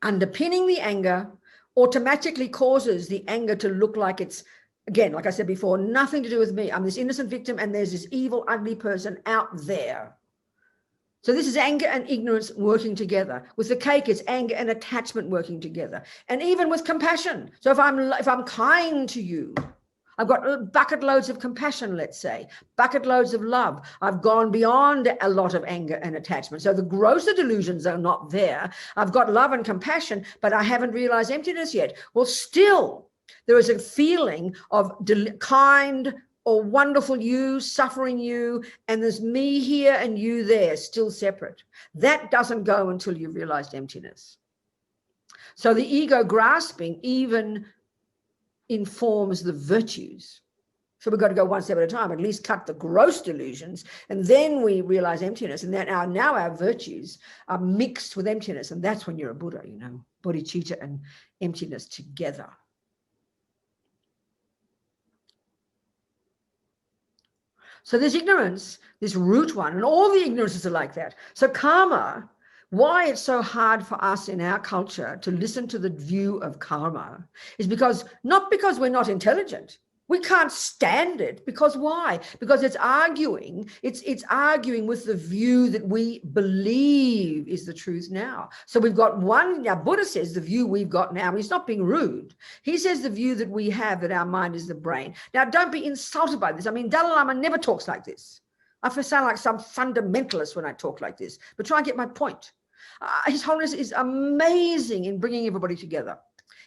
underpinning the anger automatically causes the anger to look like it's, again, like I said before, nothing to do with me. I'm this innocent victim and there's this evil, ugly person out there. So this is anger and ignorance working together. With the cake, it's anger and attachment working together. And even with compassion. So if I'm kind to you, I've got bucket loads of compassion, let's say, bucket loads of love. I've gone beyond a lot of anger and attachment. So the grosser delusions are not there. I've got love and compassion, but I haven't realized emptiness yet. Well, still, there is a feeling of kind or wonderful you, suffering you, and there's me here and you there, still separate. That doesn't go until you've realized emptiness. So the ego grasping even informs the virtues. So we've got to go one step at a time, at least cut the gross delusions, and then we realize emptiness. And then now our virtues are mixed with emptiness. And that's when you're a Buddha, you know, bodhicitta and emptiness together. So there's ignorance, this root one, and all the ignorances are like that. So karma, why it's so hard for us in our culture to listen to the view of karma is not because we're not intelligent. We can't stand it. Because why? Because it's arguing with the view that we believe is the truth now. So we've got one, now Buddha says the view we've got now, he's not being rude. He says the view that we have, that our mind is the brain. Now, don't be insulted by this. I mean, Dalai Lama never talks like this. I sound like some fundamentalist when I talk like this, but try and get my point. His Holiness is amazing in bringing everybody together.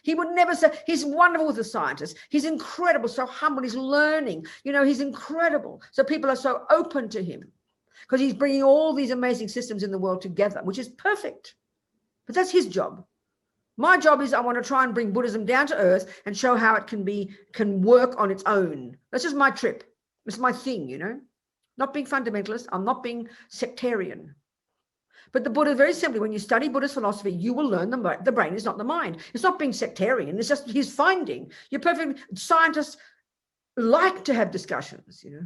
He would never say, he's wonderful with the scientists. He's incredible, so humble, he's learning. You know, he's incredible. So people are so open to him because he's bringing all these amazing systems in the world together, which is perfect. But that's his job. My job is I want to try and bring Buddhism down to earth and show how it can work on its own. That's just my trip. It's my thing, you know. Not being fundamentalist. I'm not being sectarian. But the Buddha, very simply, when you study Buddhist philosophy, you will learn the brain is not the mind. It's not being sectarian. It's just his finding. Scientists like to have discussions, you know.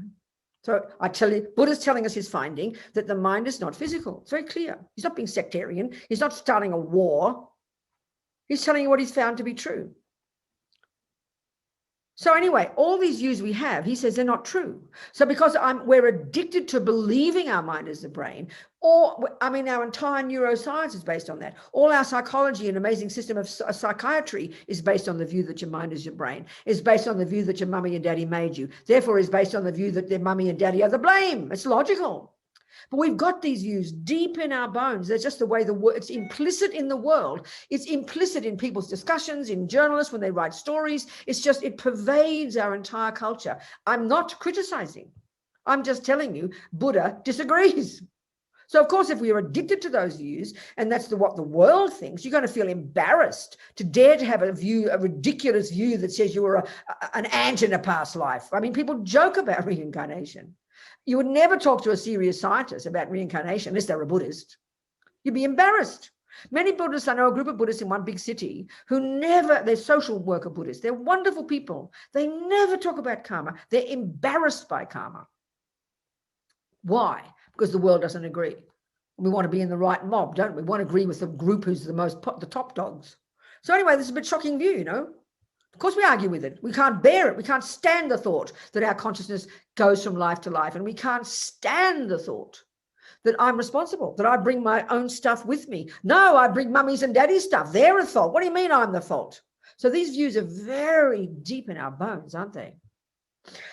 So I tell you, Buddha's telling us his finding that the mind is not physical. It's very clear. He's not being sectarian. He's not starting a war. He's telling you what he's found to be true. So anyway, all these views we have, he says they're not true. So because we're addicted to believing our mind is the brain, our entire neuroscience is based on that. All our psychology and amazing system of psychiatry is based on the view that your mind is your brain, is based on the view that your mummy and daddy made you. Therefore, is based on the view that their mummy and daddy are the blame. It's logical. But we've got these views deep in our bones. That's just the way it's implicit in the world. It's implicit in people's discussions, in journalists when they write stories. It pervades our entire culture. I'm not criticizing. I'm just telling you, Buddha disagrees. So, of course, if we are addicted to those views, and that's what the world thinks, you're going to feel embarrassed to dare to have a ridiculous view that says you were an ant in a past life. I mean, people joke about reincarnation. You would never talk to a serious scientist about reincarnation unless they're a Buddhist. You'd be embarrassed. Many Buddhists, I know a group of Buddhists in one big city who never, they're social worker Buddhists. They're wonderful people. They never talk about karma. They're embarrassed by karma. Why? Because the world doesn't agree. We want to be in the right mob, don't we? We want to agree with the group who's the top dogs. So anyway, this is a bit shocking view, you know. Of course we argue with it. We can't bear it. We can't stand the thought that our consciousness goes from life to life. And we can't stand the thought that I'm responsible, that I bring my own stuff with me. No, I bring mummy's and daddy's stuff. They're at fault. What do you mean I'm the fault? So these views are very deep in our bones, aren't they?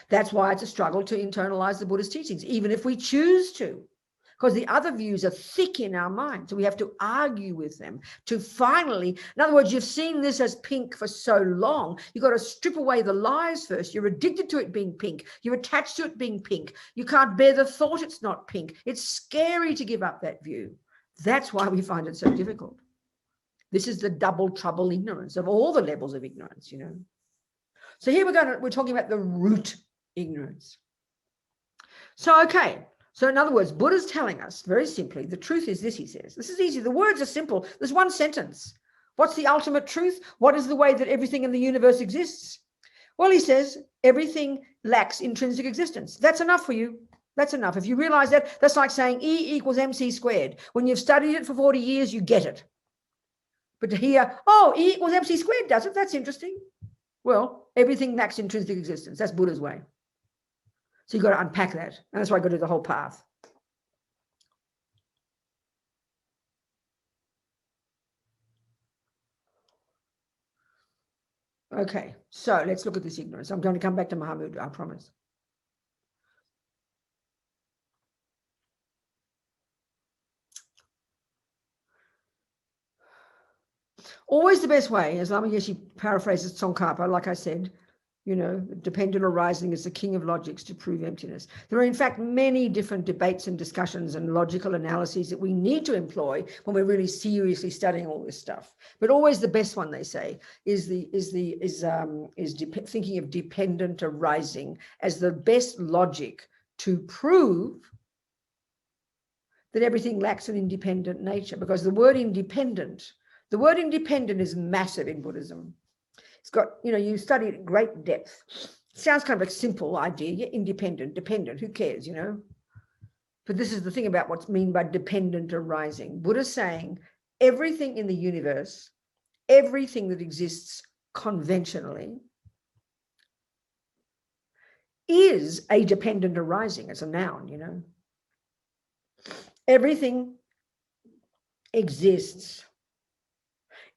That's why it's a struggle to internalize the Buddhist teachings, even if we choose to, because the other views are thick in our mind. So we have to argue with them to finally, in other words, you've seen this as pink for so long, you've got to strip away the lies first. You're addicted to it being pink. You're attached to it being pink. You can't bear the thought it's not pink. It's scary to give up that view. That's why we find it so difficult. This is the double trouble ignorance of all the levels of ignorance, you know. So here we're talking about the root ignorance. So, okay. So in other words, Buddha's telling us very simply, the truth is this, he says. This is easy. The words are simple. There's one sentence. What's the ultimate truth? What is the way that everything in the universe exists? Well, he says, everything lacks intrinsic existence. That's enough for you. That's enough. If you realize that, that's like saying E equals MC squared. When you've studied it for 40 years, you get it. But to hear, oh, E equals MC squared does it, that's interesting. Well, everything lacks intrinsic existence. That's Buddha's way. So you've got to unpack that. And that's why I've got to do the whole path. Okay, so let's look at this ignorance. I'm going to come back to Mahamudra, I promise. Always the best way, as Lama Yeshe paraphrases Tsongkhapa, like I said, you know, dependent arising is the king of logics to prove emptiness. There are, in fact, many different debates and discussions and logical analyses that we need to employ when we're really seriously studying all this stuff. But always the best one, they say, is thinking of dependent arising as the best logic to prove that everything lacks an independent nature. Because the word independent is massive in Buddhism. It's got, you know, you study it at great depth. It sounds kind of a simple idea. Yeah, independent, dependent, who cares, you know? But this is the thing about what's meant by dependent arising. Buddha's saying everything in the universe, everything that exists conventionally is a dependent arising. It's a noun, you know? Everything exists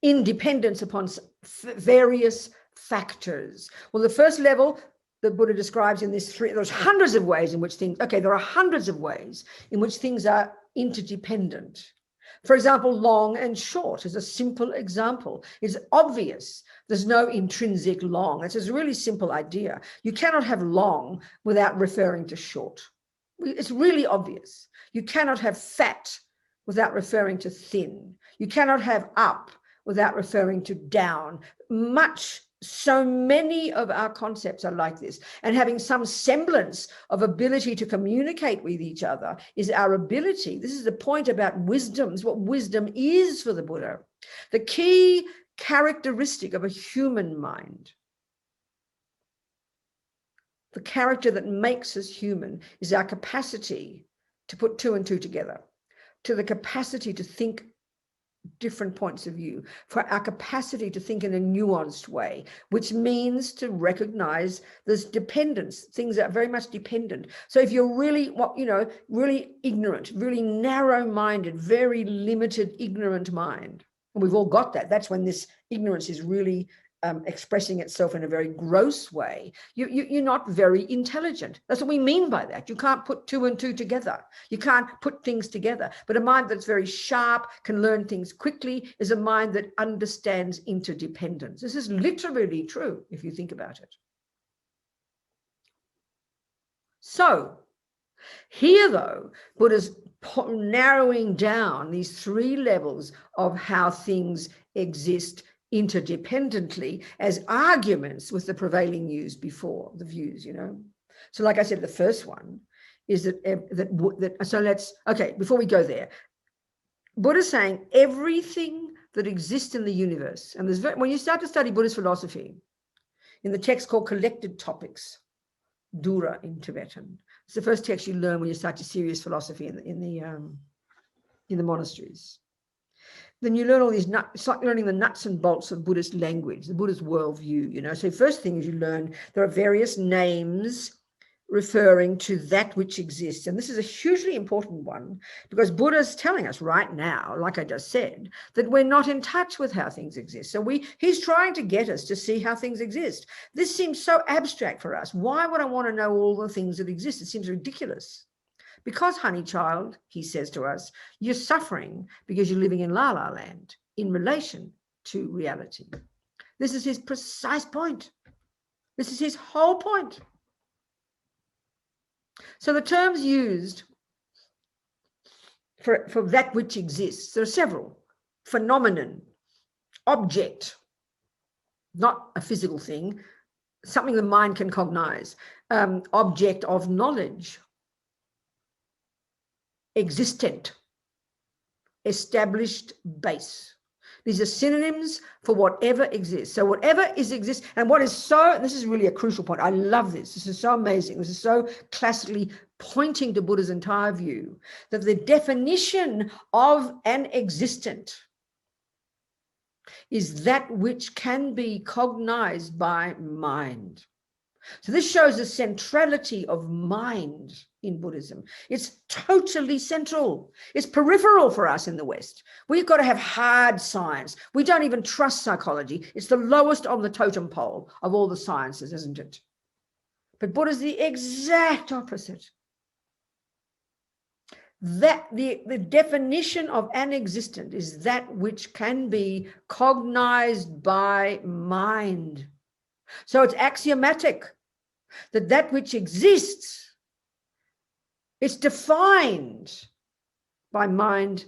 in dependence upon various factors. Well, the first level the Buddha describes in this there's hundreds of ways in which things, there are hundreds of ways in which things are interdependent. For example, long and short is a simple example. It's obvious. There's no intrinsic long. It's a really simple idea. You cannot have long without referring to short. It's really obvious. You cannot have fat without referring to thin. You cannot have up without referring to down. So many of our concepts are like this. And having some semblance of ability to communicate with each other is our ability. This is the point about wisdoms, what wisdom is for the Buddha. The key characteristic of a human mind, the character that makes us human, is our capacity to put two and two together, to the capacity to think different points of view, for our capacity to think in a nuanced way, which means to recognize this dependence. Things are very much dependent. So if you're really, really ignorant, really narrow-minded, very limited, ignorant mind, and we've all got that, that's when this ignorance is really expressing itself in a very gross way. You're not very intelligent. That's what we mean by that. You can't put two and two together. You can't put things together. But a mind that's very sharp, can learn things quickly, is a mind that understands interdependence. This is literally true if you think about it. So here, though, Buddha's narrowing down these three levels of how things exist interdependently as arguments with the prevailing views before, the views, you know. So like I said, the first one is that so let's, okay, before we go there, Buddha's saying everything that exists in the universe, and when you start to study Buddhist philosophy, in the text called Collected Topics, Dura in Tibetan, it's the first text you learn when you start your serious philosophy in the monasteries. Then you learn all these it's like learning the nuts and bolts of Buddhist language, the Buddhist worldview, you know. So first thing is you learn there are various names referring to that which exists. And this is a hugely important one because Buddha's telling us right now, like I just said, that we're not in touch with how things exist. So he's trying to get us to see how things exist. This seems so abstract for us. Why would I want to know all the things that exist? It seems ridiculous. Because, honey child, he says to us, you're suffering because you're living in La La Land in relation to reality. This is his precise point. This is his whole point. So the terms used for that which exists, there are several. Phenomenon, object, not a physical thing, something the mind can cognize, object of knowledge, existent, established base. These are synonyms for whatever exists. So whatever exists, and what is so, and this is really a crucial point. I love this. This is so amazing. This is so classically pointing to Buddha's entire view, that the definition of an existent is that which can be cognized by mind. So this shows the centrality of mind in Buddhism. It's totally central. It's peripheral for us in the West. We've got to have hard science. We don't even trust psychology. It's the lowest on the totem pole of all the sciences, isn't it? But Buddha's the exact opposite. That the definition of an existent is that which can be cognized by mind. So it's axiomatic that that which exists, it's defined by mind,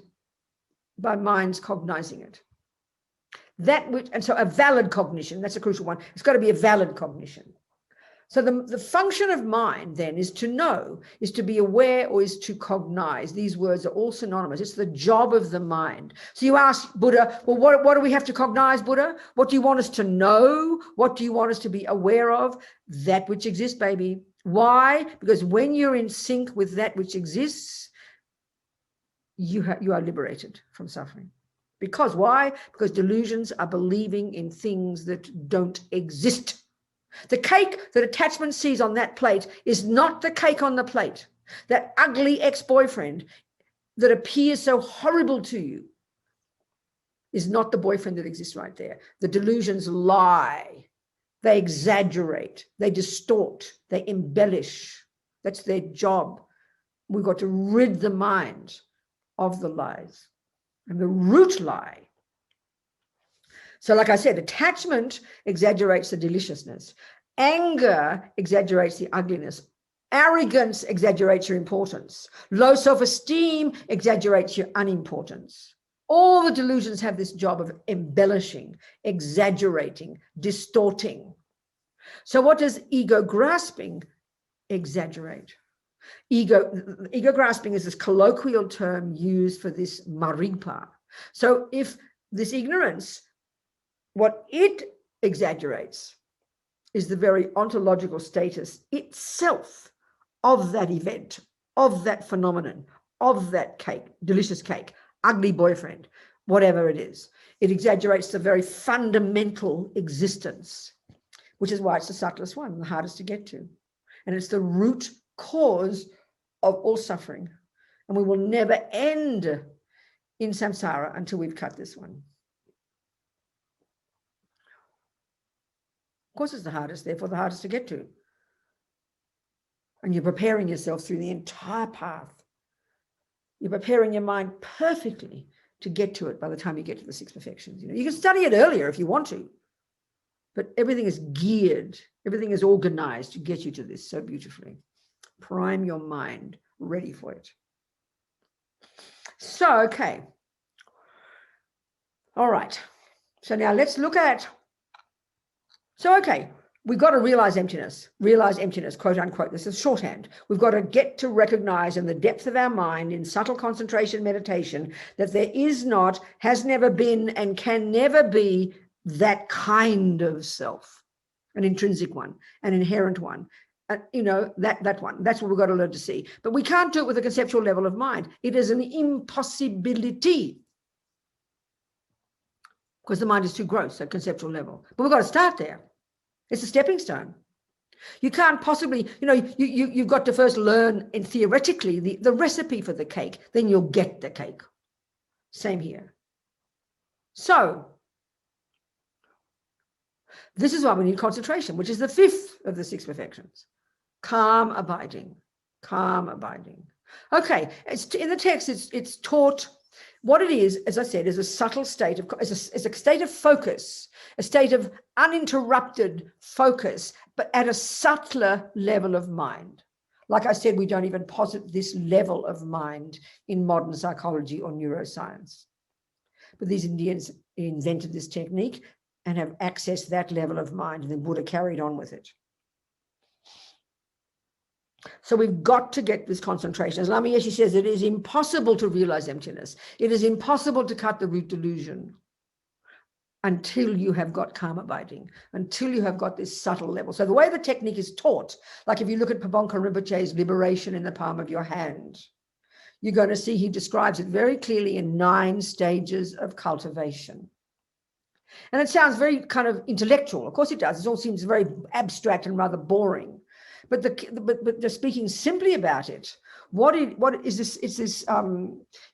by mind's cognizing it. That which, and so a valid cognition, that's a crucial one. It's got to be a valid cognition. So the function of mind then is to know, is to be aware, or is to cognize. These words are all synonymous. It's the job of the mind. So you ask Buddha, well, what do we have to cognize, Buddha? What do you want us to know? What do you want us to be aware of? That which exists, baby. Why? Because when you're in sync with that which exists, you are liberated from suffering. Because why? Because delusions are believing in things that don't exist. The cake that attachment sees on that plate is not the cake on the plate. That ugly ex-boyfriend that appears so horrible to you is not the boyfriend that exists right there. The delusions lie. They exaggerate. They distort. They embellish. That's their job. We've got to rid the mind of the lies. And the root lie. So like I said, attachment exaggerates the deliciousness. Anger exaggerates the ugliness. Arrogance exaggerates your importance. Low self-esteem exaggerates your unimportance. All the delusions have this job of embellishing, exaggerating, distorting. So what does ego grasping exaggerate? Ego grasping is this colloquial term used for this marigpa. So if this ignorance, what it exaggerates is the very ontological status itself of that event, of that phenomenon, of that cake, delicious cake, ugly boyfriend, whatever it is. It exaggerates the very fundamental existence, which is why it's the subtlest one, the hardest to get to. And it's the root cause of all suffering. And we will never end in samsara until we've cut this one. Of course, it's the hardest, therefore the hardest to get to. And you're preparing yourself through the entire path. You're preparing your mind perfectly to get to it by the time you get to the six perfections. You can study it earlier if you want to, but everything is geared, everything is organized to get you to this so beautifully. Prime your mind, ready for it. So, okay. All right. So now let's look at, so, okay, we've got to realize emptiness, quote unquote. This is shorthand. We've got to get to recognize in the depth of our mind, in subtle concentration meditation, that there is not, has never been, and can never be that kind of self, an intrinsic one, an inherent one. That one. That's what we've got to learn to see. But we can't do it with a conceptual level of mind. It is an impossibility because the mind is too gross at conceptual level. But we've got to start there. It's a stepping stone. You can't possibly, you've got to first learn in theoretically the recipe for the cake, then you'll get the cake. Same here. So this is why we need concentration, which is the fifth of the six perfections. Calm abiding, calm abiding. Okay, in the text, it's taught. What it is, as I said, is a subtle state of, is a state of focus, a state of uninterrupted focus, but at a subtler level of mind. Like I said, we don't even posit this level of mind in modern psychology or neuroscience. But these Indians invented this technique and have accessed that level of mind, and then Buddha carried on with it. So we've got to get this concentration. As Lama Yeshe says, it is impossible to realize emptiness. It is impossible to cut the root delusion until you have got calm abiding, until you have got this subtle level. So the way the technique is taught, like if you look at Pabonka Rinpoche's liberation in the palm of your hand, you're going to see he describes it very clearly in 9 stages of cultivation. And it sounds very kind of intellectual. Of course it does. It all seems very abstract and rather boring. But just speaking simply about it, what is this? Is this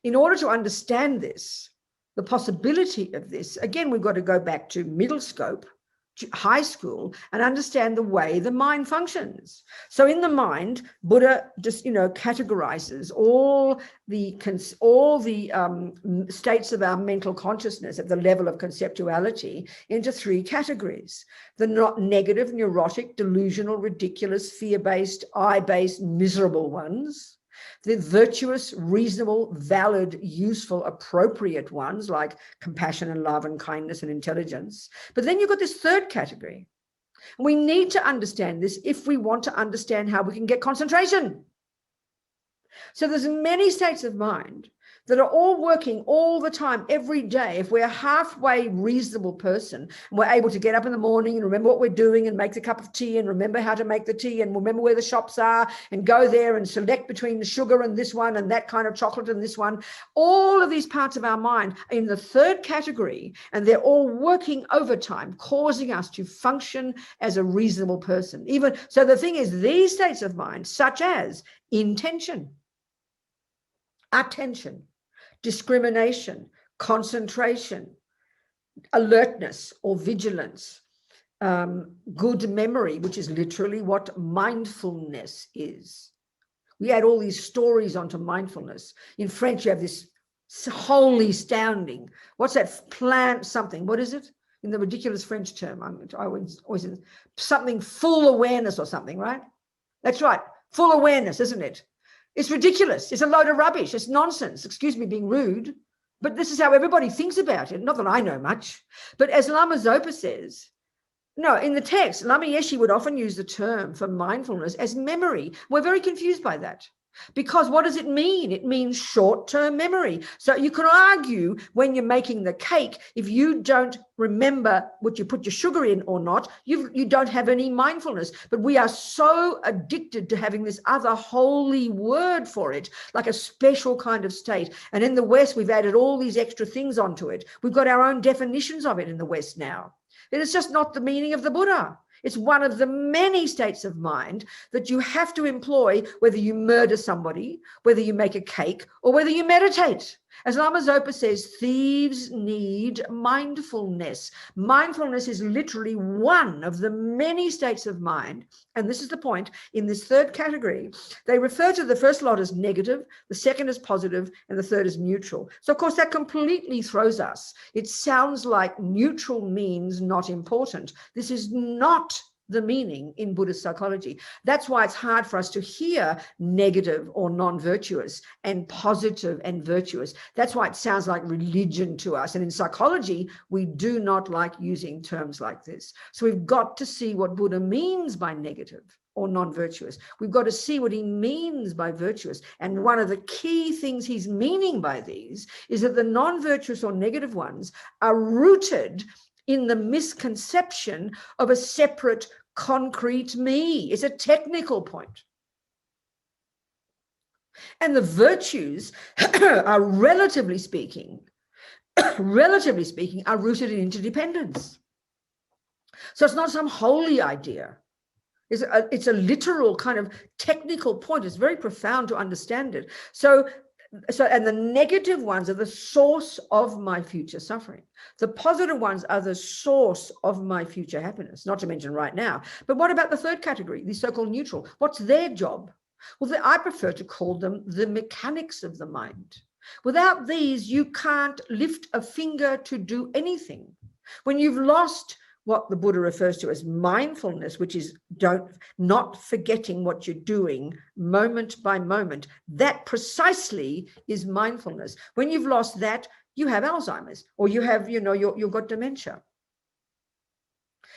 in order to understand this, the possibility of this? Again, we've got to go back to middle scope, to high school, and understand the way the mind functions. So in the mind, Buddha just categorizes all the states of our mental consciousness at the level of conceptuality into 3 categories: the not negative, neurotic, delusional, ridiculous, fear-based, I-based, miserable ones; the virtuous, reasonable, valid, useful, appropriate ones like compassion and love and kindness and intelligence. But then you've got this 3rd category. We need to understand this if we want to understand how we can get concentration. So there's many states of mind that are all working all the time, every day. If we're a halfway reasonable person, and we're able to get up in the morning and remember what we're doing and make the cup of tea and remember how to make the tea and remember where the shops are and go there and select between the sugar and this one and that kind of chocolate and this one, all of these parts of our mind are in the 3rd category, and they're all working overtime, causing us to function as a reasonable person. Even so, the thing is, these states of mind, such as intention, attention, discrimination, concentration, alertness or vigilance, good memory, which is literally what mindfulness is. We add all these stories onto mindfulness. In French, you have this wholly astounding, what's that, plant something, what is it? In the ridiculous French term, I always something full awareness or something, right? That's right, full awareness, isn't it? It's ridiculous. It's a load of rubbish. It's nonsense. Excuse me being rude, but this is how everybody thinks about it. Not that I know much, but as Lama Zopa says, no, in the text, Lama Yeshe would often use the term for mindfulness as memory. We're very confused by that. Because what does it mean? It means short-term memory. So you can argue when you're making the cake, if you don't remember what you put your sugar in or not, you don't have any mindfulness. But we are so addicted to having this other holy word for it, like a special kind of state. And in the West, we've added all these extra things onto it. We've got our own definitions of it in the West now. And it's just not the meaning of the Buddha. It's one of the many states of mind that you have to employ, whether you murder somebody, whether you make a cake, or whether you meditate. As Lama Zopa says, thieves need mindfulness. Mindfulness is literally one of the many states of mind. And this is the point. In this 3rd category, they refer to the first lot as negative, the second as positive, and the 3rd as neutral. So, of course, that completely throws us. It sounds like neutral means not important. This is not the meaning in Buddhist psychology. That's why it's hard for us to hear negative or non-virtuous and positive and virtuous. That's why it sounds like religion to us. And in psychology, we do not like using terms like this. So we've got to see what Buddha means by negative or non-virtuous. We've got to see what he means by virtuous. And one of the key things he's meaning by these is that the non-virtuous or negative ones are rooted in the misconception of a separate concrete me. It's a technical point. And the virtues are relatively speaking, are rooted in interdependence. So it's not some holy idea. It's a literal kind of technical point. It's very profound to understand it. So, and the negative ones are the source of my future suffering. The positive ones are the source of my future happiness, not to mention right now. But what about the third category, the so-called neutral? What's their job? Well, I prefer to call them the mechanics of the mind. Without these, you can't lift a finger to do anything. When you've lost what the Buddha refers to as mindfulness, which is not forgetting what you're doing moment by moment, that precisely is mindfulness. When you've lost that, you have Alzheimer's, or you have, you've got dementia.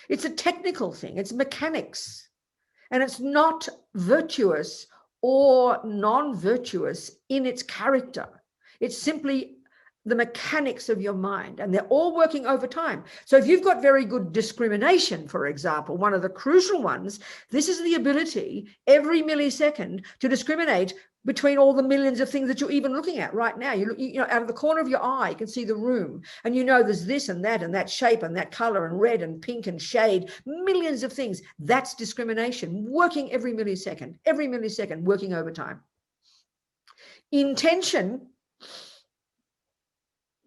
It's a technical thing. It's mechanics. And it's not virtuous or non-virtuous in its character. It's simply the mechanics of your mind, and they're all working over time. So if you've got very good discrimination, for example, one of the crucial ones, this is the ability every millisecond to discriminate between all the millions of things that you're even looking at right now. You out of the corner of your eye, you can see the room, and there's this and that shape and that color and red and pink and shade, millions of things. That's discrimination working every millisecond, working over time. Intention,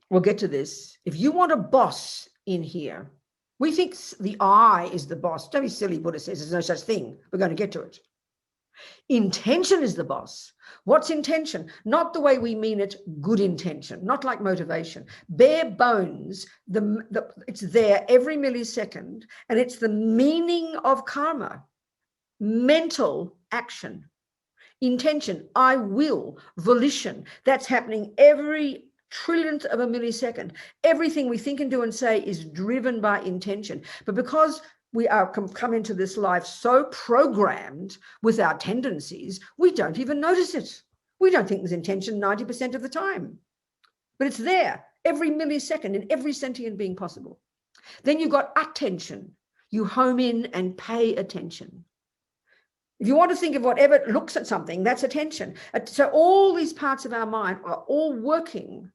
we'll get to this. If you want a boss in here, we think the I is the boss. Don't be silly, Buddha says. There's no such thing. We're going to get to it. Intention is the boss. What's intention? Not the way we mean it, good intention, not like motivation. Bare bones, it's there every millisecond, and it's the meaning of karma, mental action. Intention, I will, volition, that's happening every trillionth of a millisecond. Everything we think and do and say is driven by intention. But because we are come into this life so programmed with our tendencies, we don't even notice it. We don't think there's intention 90% of the time. But it's there every millisecond in every sentient being possible. Then you've got attention. You home in and pay attention. If you want to think of whatever looks at something, that's attention. So all these parts of our mind are all working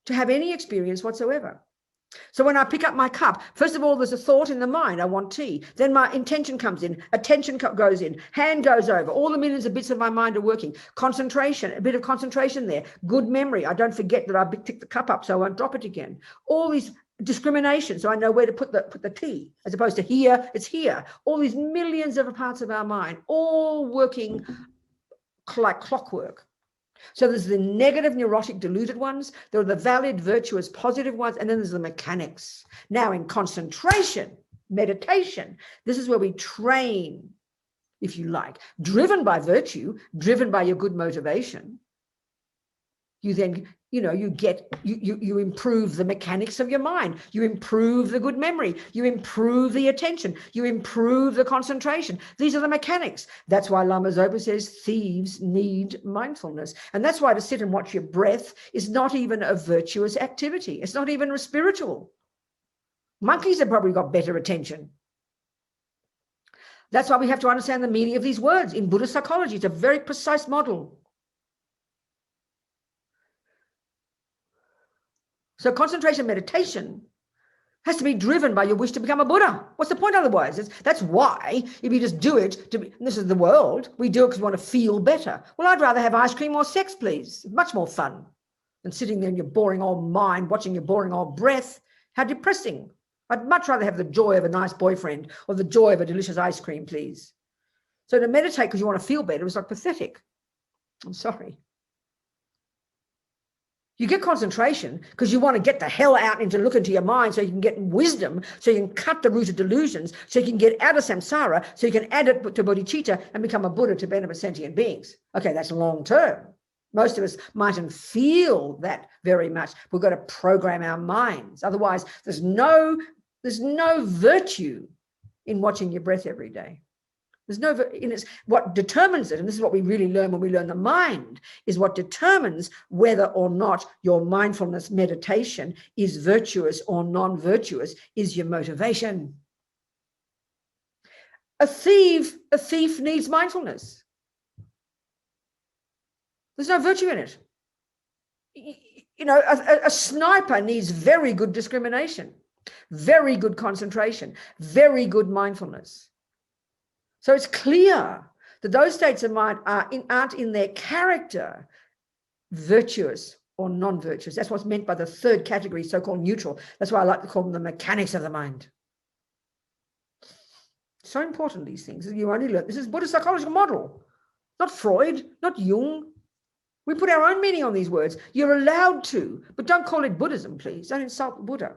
to have any experience whatsoever. So when I pick up my cup, first of all, there's a thought in the mind, I want tea. Then my intention comes in, attention goes in, hand goes over. All the millions of bits of my mind are working. Concentration, a bit of concentration there. Good memory. I don't forget that I picked the cup up so I won't drop it again. All these discrimination, so I know where to put the tea, as opposed to here, it's here. All these millions of parts of our mind, all working like clockwork. So there's the negative, neurotic, deluded ones. There are the valid, virtuous, positive ones. And then there's the mechanics. Now in concentration, meditation, this is where we train, if you like, driven by virtue, driven by your good motivation. You then, you improve the mechanics of your mind. You improve the good memory. You improve the attention. You improve the concentration. These are the mechanics. That's why Lama Zopa says thieves need mindfulness. And that's why to sit and watch your breath is not even a virtuous activity. It's not even spiritual. Monkeys have probably got better attention. That's why we have to understand the meaning of these words. In Buddhist psychology, it's a very precise model. So concentration meditation has to be driven by your wish to become a Buddha. What's the point otherwise? That's why, if you just do it, this is the world, we do it because we want to feel better. Well, I'd rather have ice cream or sex, please. Much more fun than sitting there in your boring old mind, watching your boring old breath. How depressing. I'd much rather have the joy of a nice boyfriend or the joy of a delicious ice cream, please. So to meditate because you want to feel better is like pathetic. I'm sorry. You get concentration because you want to get the hell out and to look into your mind so you can get wisdom, so you can cut the root of delusions, so you can get out of samsara, so you can add it to bodhicitta and become a Buddha to benefit sentient beings. Okay, that's long term. Most of us mightn't feel that very much. We've got to program our minds. Otherwise, there's no virtue in watching your breath every day. There's no, and it's what determines it, and this is what we really learn when we learn the mind, is what determines whether or not your mindfulness meditation is virtuous or non-virtuous is your motivation. A thief needs mindfulness. There's no virtue in it. You know, a sniper needs very good discrimination, very good concentration, very good mindfulness. So it's clear that those states of mind aren't in their character virtuous or non-virtuous. That's what's meant by the third category, so-called neutral. That's why I like to call them the mechanics of the mind. So important, these things. You only learn. This is Buddhist psychological model, not Freud, not Jung. We put our own meaning on these words. You're allowed to, but don't call it Buddhism, please. Don't insult the Buddha.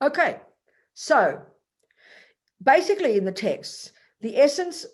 Okay, so basically in the text, the essence,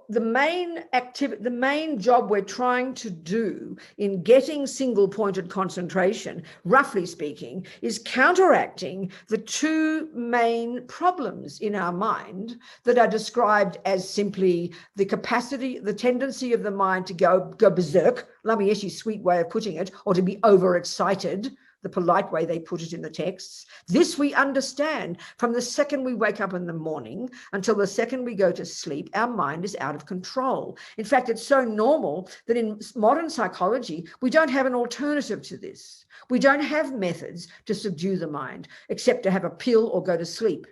the main job we're trying to do in getting single-pointed concentration, roughly speaking, is counteracting the two main problems in our mind that are described as simply the capacity, the tendency of the mind to go berserk, Lama Yeshe's sweet way of putting it, or to be overexcited, the polite way they put it in the texts. This we understand from the second we wake up in the morning until the second we go to sleep, our mind is out of control. In fact, it's so normal that in modern psychology, we don't have an alternative to this. We don't have methods to subdue the mind, except to have a pill or go to sleep.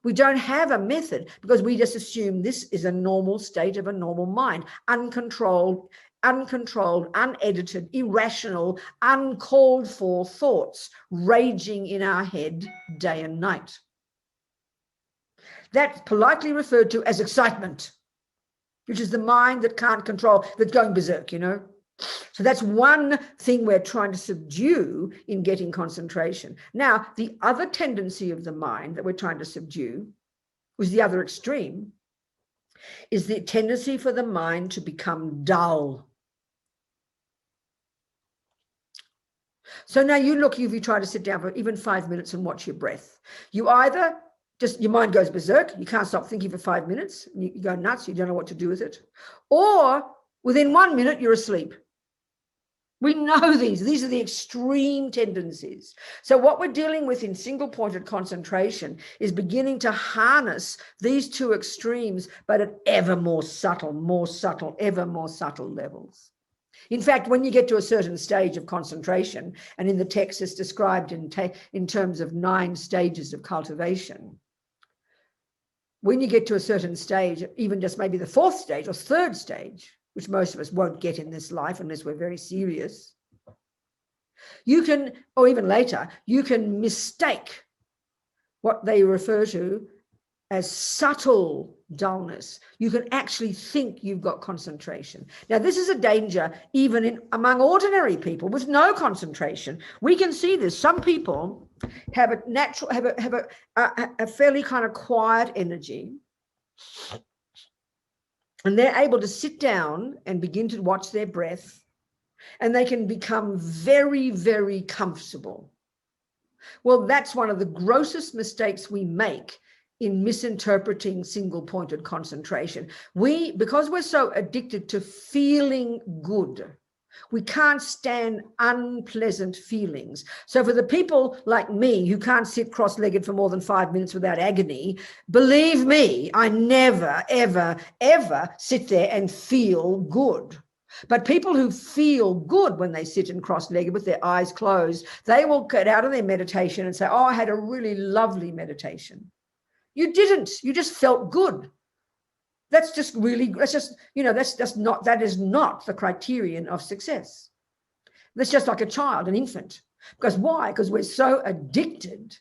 We don't have a method because we just assume this is a normal state of a normal mind, uncontrolled, unedited, irrational, uncalled for thoughts raging in our head day and night. That's politely referred to as excitement, which is the mind that can't control, that's going berserk, you know. So that's one thing we're trying to subdue in getting concentration. Now, the other tendency of the mind that we're trying to subdue, was the other extreme, is the tendency for the mind to become dull. So now you look, if you try to sit down for even 5 minutes and watch your breath, you either just, your mind goes berserk, you can't stop thinking for 5 minutes, you go nuts, you don't know what to do with it, or within 1 minute you're asleep. We know these are the extreme tendencies. So what we're dealing with in single-pointed concentration is beginning to harness these two extremes, but at ever more subtle, ever more subtle levels. In fact, when you get to a certain stage of concentration, and in the text it's described in terms of 9 stages of cultivation, when you get to a certain stage, even just maybe the 4th stage or 3rd stage, which most of us won't get in this life unless we're very serious, you can, or even later, you can mistake what they refer to as subtle dullness. You can actually think you've got concentration. Now, this is a danger even among ordinary people with no concentration. We can see this. Some people have a fairly kind of quiet energy, and they're able to sit down and begin to watch their breath, and they can become very, very comfortable. Well, that's one of the grossest mistakes we make in misinterpreting single-pointed concentration. Because we're so addicted to feeling good, we can't stand unpleasant feelings. So for the people like me who can't sit cross-legged for more than 5 minutes without agony, believe me, I never, ever, ever sit there and feel good. But people who feel good when they sit and cross-legged with their eyes closed, they will get out of their meditation and say, oh, I had a really lovely meditation. You didn't, you just felt good. That is not the criterion of success. That's just like a child, an infant. Because why? Because we're so addicted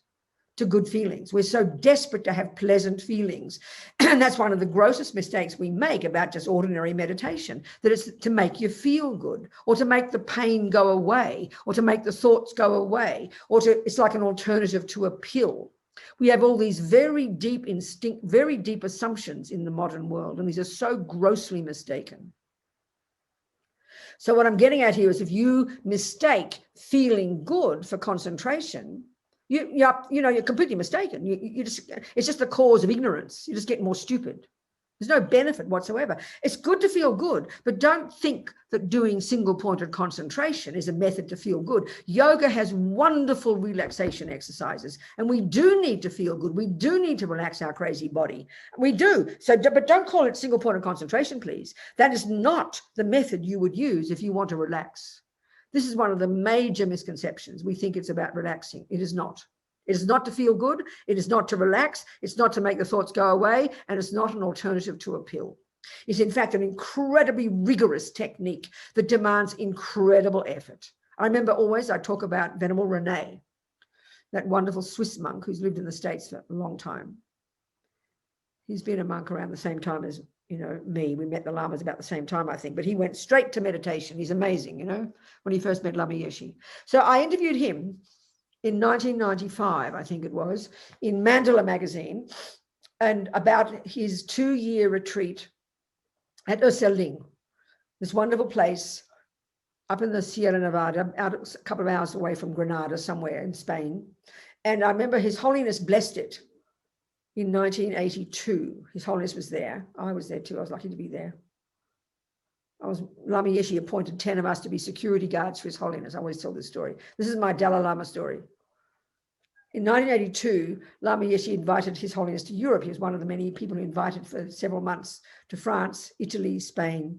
to good feelings. We're so desperate to have pleasant feelings. And that's one of the grossest mistakes we make about just ordinary meditation, that it's to make you feel good, or to make the pain go away, or to make the thoughts go away, or it's like an alternative to a pill. We have all these very deep very deep assumptions in the modern world, and these are so grossly mistaken. So what I'm getting at here is, if you mistake feeling good for concentration, you're completely mistaken. It's just the cause of ignorance. You just get more stupid. There's no benefit whatsoever. It's good to feel good, but don't think that doing single-pointed concentration is a method to feel good. Yoga has wonderful relaxation exercises, and we do need to feel good. We do need to relax our crazy body. We do. But don't call it single-pointed concentration, please. That is not the method you would use if you want to relax. This is one of the major misconceptions. We think it's about relaxing. It is not. It is not to feel good. It is not to relax. It's not to make the thoughts go away. And it's not an alternative to a pill. It's in fact an incredibly rigorous technique that demands incredible effort. I remember always I talk about Venerable Robina, that wonderful Swiss monk who's lived in the States for a long time. He's been a monk around the same time as me. We met the Lamas about the same time, I think, but he went straight to meditation. He's amazing, when he first met Lama Yeshe. So I interviewed him in 1995, I think it was, in Mandala magazine, and about his 2-year retreat at Urselling, this wonderful place up in the Sierra Nevada, out a couple of hours away from Granada, somewhere in Spain. And I remember His Holiness blessed it in 1982. His Holiness was there. I was there too. I was lucky to be there. Lama Yeshe appointed 10 of us to be security guards for His Holiness. I always tell this story. This is my Dalai Lama story. In 1982, Lama Yeshe invited His Holiness to Europe. He was one of the many people who invited for several months to France, Italy, Spain.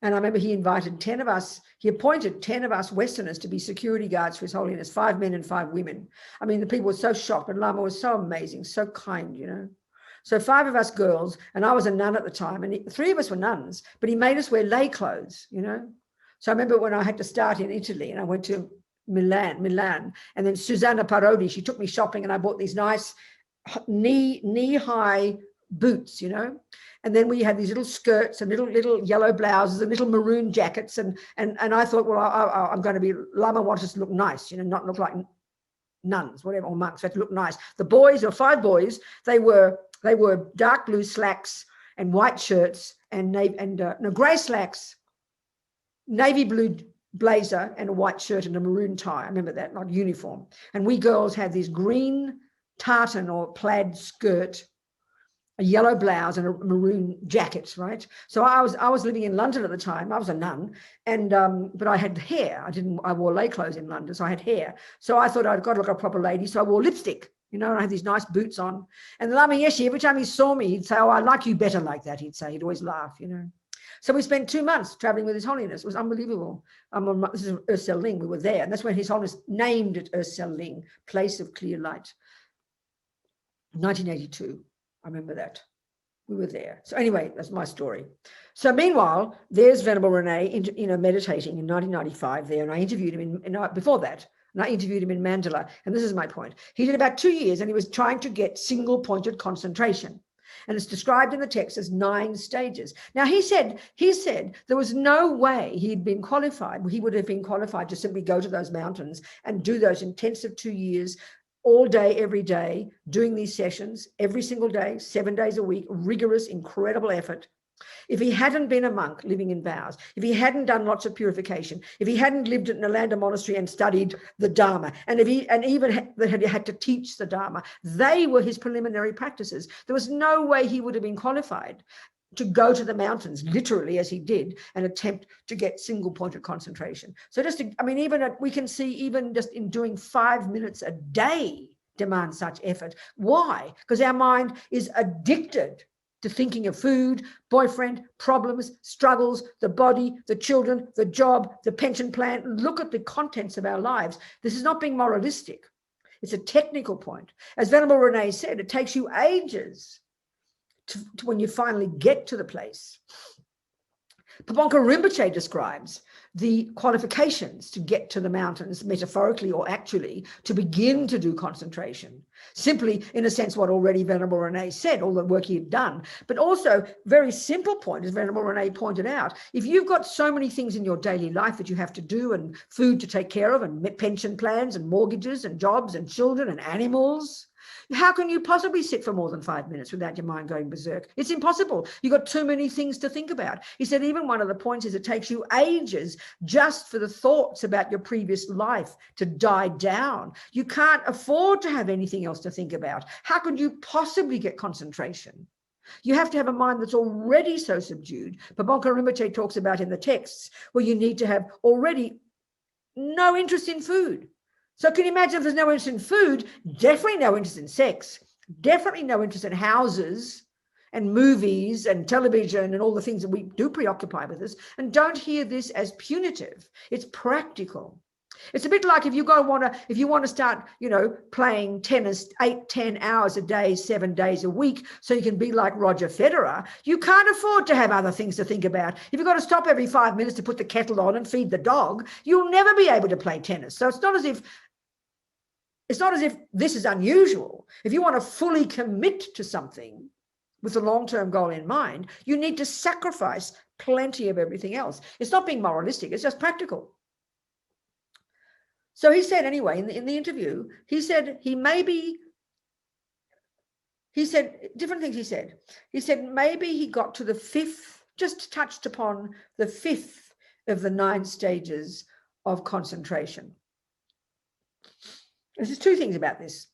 And I remember he invited 10 of us, he appointed 10 of us Westerners to be security guards for His Holiness, 5 men and 5 women. I mean, the people were so shocked, and Lama was so amazing, so kind, So 5 of us girls, and I was a nun at the time, and 3 of us were nuns, but he made us wear lay clothes, So I remember when I had to start in Italy, and I went to Milan, and then Susanna Parodi, she took me shopping, and I bought these nice knee-high boots, and then we had these little skirts and little yellow blouses and little maroon jackets, and I thought, well, I'm going to be, Lama wants us to look nice, not look like nuns, whatever, or monks. We had to look nice. The boys, or 5 boys, they were dark blue slacks and white shirts and grey slacks, navy blue blazer and a white shirt and a maroon tie. I remember that, not uniform. And we girls had this green tartan or plaid skirt, a yellow blouse and a maroon jacket, right? So I was living in London at the time. I was a nun, and but I had hair. I wore lay clothes in London, so I had hair. So I thought I'd got to look like a proper lady, so I wore lipstick, and I had these nice boots on. And Lama Yeshe, every time he saw me, he'd say, "Oh, I like you better like that," he'd say. He'd always laugh, So we spent 2 months traveling with His Holiness. It was unbelievable. This is Urselling. We were there, and that's when His Holiness named it Urselling, Place of Clear Light. 1982. I remember that. We were there. So anyway, that's my story. So meanwhile, there's Venerable Robina, meditating in 1995 there, and I interviewed him before that, and I interviewed him in Mandala. And this is my point. He did about 2 years, and he was trying to get single-pointed concentration. And it's described in the text as 9 stages. Now, he said there was no way he would have been qualified to simply go to those mountains and do those intensive 2 years, all day, every day, doing these sessions every single day, 7 days a week, rigorous, incredible effort. If he hadn't been a monk living in vows, if he hadn't done lots of purification, if he hadn't lived at Nalanda Monastery and studied the Dharma, and even had to teach the Dharma, they were his preliminary practices. There was no way he would have been qualified to go to the mountains, literally as he did, and attempt to get single-pointed concentration. So we can see even just in doing 5 minutes a day demands such effort. Why? Because our mind is addicted to thinking of food, boyfriend, problems, struggles, the body, the children, the job, the pension plan. Look at the contents of our lives. This is not being moralistic. It's a technical point. As Venerable Robina said, it takes you ages to when you finally get to the place. Pabonka Rinpoche describes the qualifications to get to the mountains, metaphorically or actually, to begin to do concentration. Simply, in a sense, what already Venerable Rene said, all the work he had done. But also, very simple point, as Venerable Rene pointed out, if you've got so many things in your daily life that you have to do, and food to take care of, and pension plans, and mortgages, and jobs, and children, and animals, how can you possibly sit for more than 5 minutes without your mind going berserk? It's impossible. You've got too many things to think about. He said even one of the points is it takes you ages just for the thoughts about your previous life to die down. You can't afford to have anything else to think about. How could you possibly get concentration? You have to have a mind that's already so subdued. Pabonka Rinpoche talks about in the texts where you need to have already no interest in food. So can you imagine if there's no interest in food, definitely no interest in sex, definitely no interest in houses and movies and television and all the things that we do preoccupy with us. And don't hear this as punitive. It's practical. It's a bit like if you want to start, playing tennis 8-10 hours a day, 7 days a week, so you can be like Roger Federer. You can't afford to have other things to think about. If you've got to stop every 5 minutes to put the kettle on and feed the dog, you'll never be able to play tennis. So it's not as if this is unusual. If you want to fully commit to something with a long-term goal in mind, you need to sacrifice plenty of everything else. It's not being moralistic, it's just practical. So he said anyway, in the interview, he said different things he said. He said maybe he got to the fifth, just touched upon the fifth of the 9 stages of concentration. There's two things about this.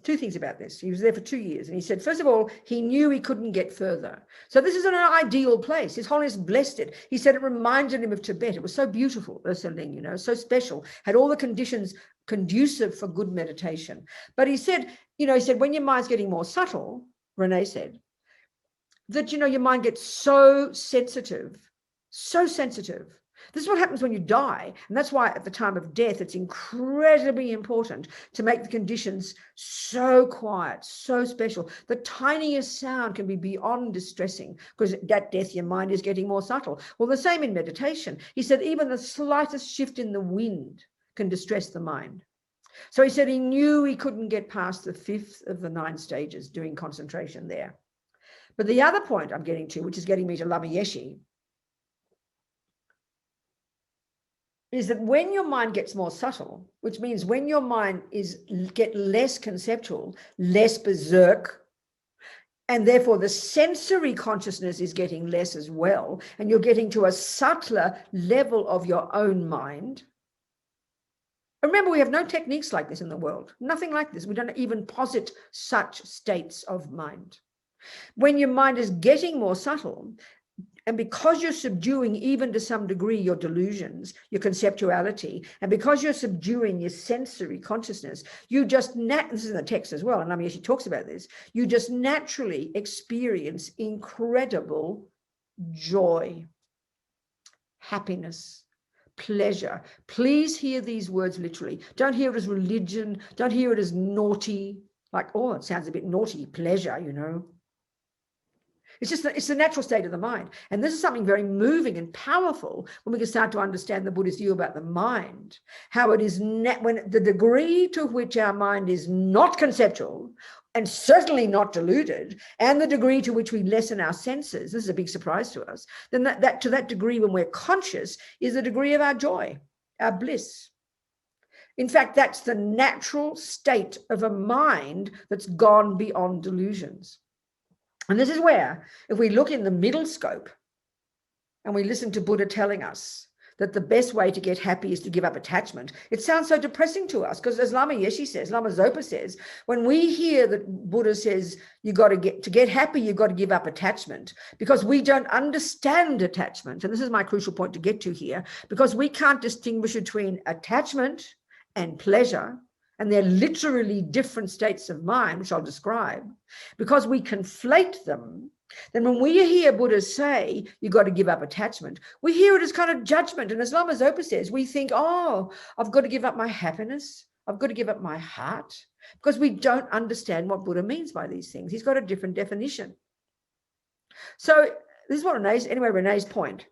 He was there for 2 years. And he said, first of all, he knew he couldn't get further. So this is an ideal place. His Holiness blessed it. He said it reminded him of Tibet. It was so beautiful, Ursuline, so special, had all the conditions conducive for good meditation. But he said, when your mind's getting more subtle, Rene said, that, your mind gets so sensitive. This is what happens when you die. And that's why at the time of death, it's incredibly important to make the conditions so quiet, so special. The tiniest sound can be beyond distressing because at death, your mind is getting more subtle. Well, the same in meditation. He said even the slightest shift in the wind can distress the mind. So he said he knew he couldn't get past the 5th of the 9 stages doing concentration there. But the other point I'm getting to, which is getting me to Lama Yeshe, is that when your mind gets more subtle, which means when your mind get less conceptual, less berserk, and therefore the sensory consciousness is getting less as well, and you're getting to a subtler level of your own mind. Remember, we have no techniques like this in the world, nothing like this. We don't even posit such states of mind. When your mind is getting more subtle, and because you're subduing, even to some degree, your delusions, your conceptuality, and because you're subduing your sensory consciousness, you just, this is in the text as well, and Lama Yeshe talks about this, you just naturally experience incredible joy, happiness, pleasure. Please hear these words literally. Don't hear it as religion. Don't hear it as naughty, like, oh, it sounds a bit naughty, pleasure, It's the natural state of the mind. And this is something very moving and powerful when we can start to understand the Buddhist view about the mind, how it is when the degree to which our mind is not conceptual and certainly not deluded, and the degree to which we lessen our senses, this is a big surprise to us, then that to that degree when we're conscious is the degree of our joy, our bliss. In fact, that's the natural state of a mind that's gone beyond delusions. And this is where, if we look in the middle scope and we listen to Buddha telling us that the best way to get happy is to give up attachment, it sounds so depressing to us because as Lama Yeshe says, Lama Zopa says, when we hear that Buddha says to get happy, you've got to give up attachment because we don't understand attachment. And this is my crucial point to get to here, because we can't distinguish between attachment and pleasure. And they're literally different states of mind, which I'll describe. Because we conflate them, then when we hear Buddha say, you've got to give up attachment, we hear it as kind of judgment. And as Lama Zopa says, we think, oh, I've got to give up my happiness. I've got to give up my heart. Because we don't understand what Buddha means by these things. He's got a different definition. So this is what Rene's point,